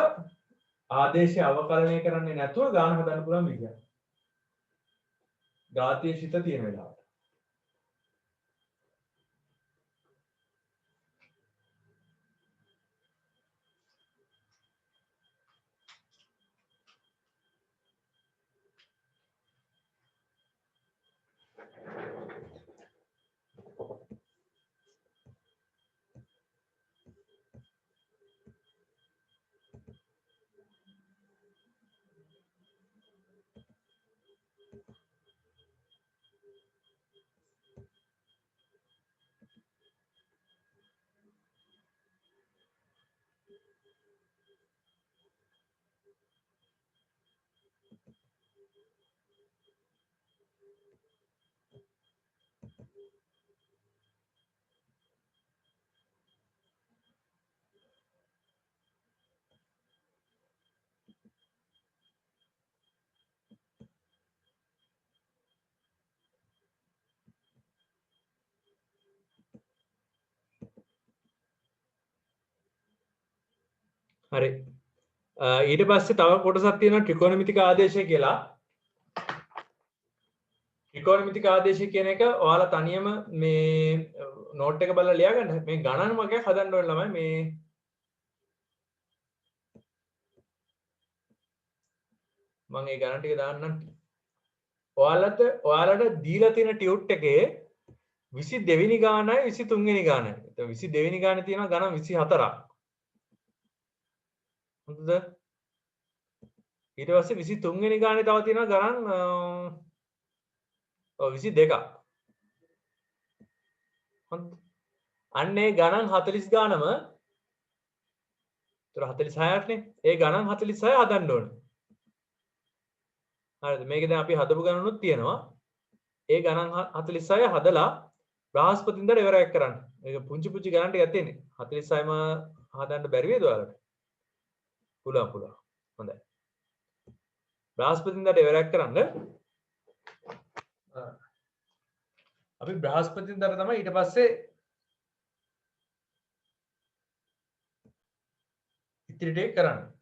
ආදේශය අවකලනය කරන්නේ නැතුව ගාන හදන්න පුළුවන් විදියක්. ඝාතීය ශිත තියෙන වෙලාවට. හරි. ඊට පස්සේ තව කොටසක් තියෙනවා ත්‍රිකෝණමිතික ආදේශය කියලා. ත්‍රිකෝණමිතික ආදේශය කියන එක ඔයාලා තනියම මේ නෝට් එක බලලා ලියා ගන්න. මේ ගණන් වගේක් හදන්න ඕන ළමයි මේ මම ඒ ගණන් ටික දාන්නම්. ඔයාලට දීලා තියෙන ටියුට් එකේ 22 වෙනි ගානයි 23 වෙනි ගානයි. 22 වෙනි ගානේ තියෙනවා ගණන් 24ක්. හොඳද? ඊට පස්සේ 23 වෙනි ගානේ තව තියෙනවා ගණන් 22ක්. හොඳ. අන්න ඒ ගණන් 40 ගානම 46ක් නේ. ඒ ගණන් 46 හදන්න ඕනේ. හරිද? මේක දැන් අපි හදපු ගණනුත් තියෙනවා. ඒ ගණන් 46 හදලා බ්‍රහස්පතින්දා ඉවරයක් කරන්න. මේක පුංචි පුංචි ගණන් ටිකක් තියෙන්නේ. 46ම හදන්න බැරි වේද ඔයාලට? පුළුවන්. හොඳයි. බ්‍රහස්පතින්දාට ඉවරයක් කරන්න. අපි බ්‍රහස්පතින්දාට තමයි ඊට පස්සේ ඉතිරි ටික කරන්නේ.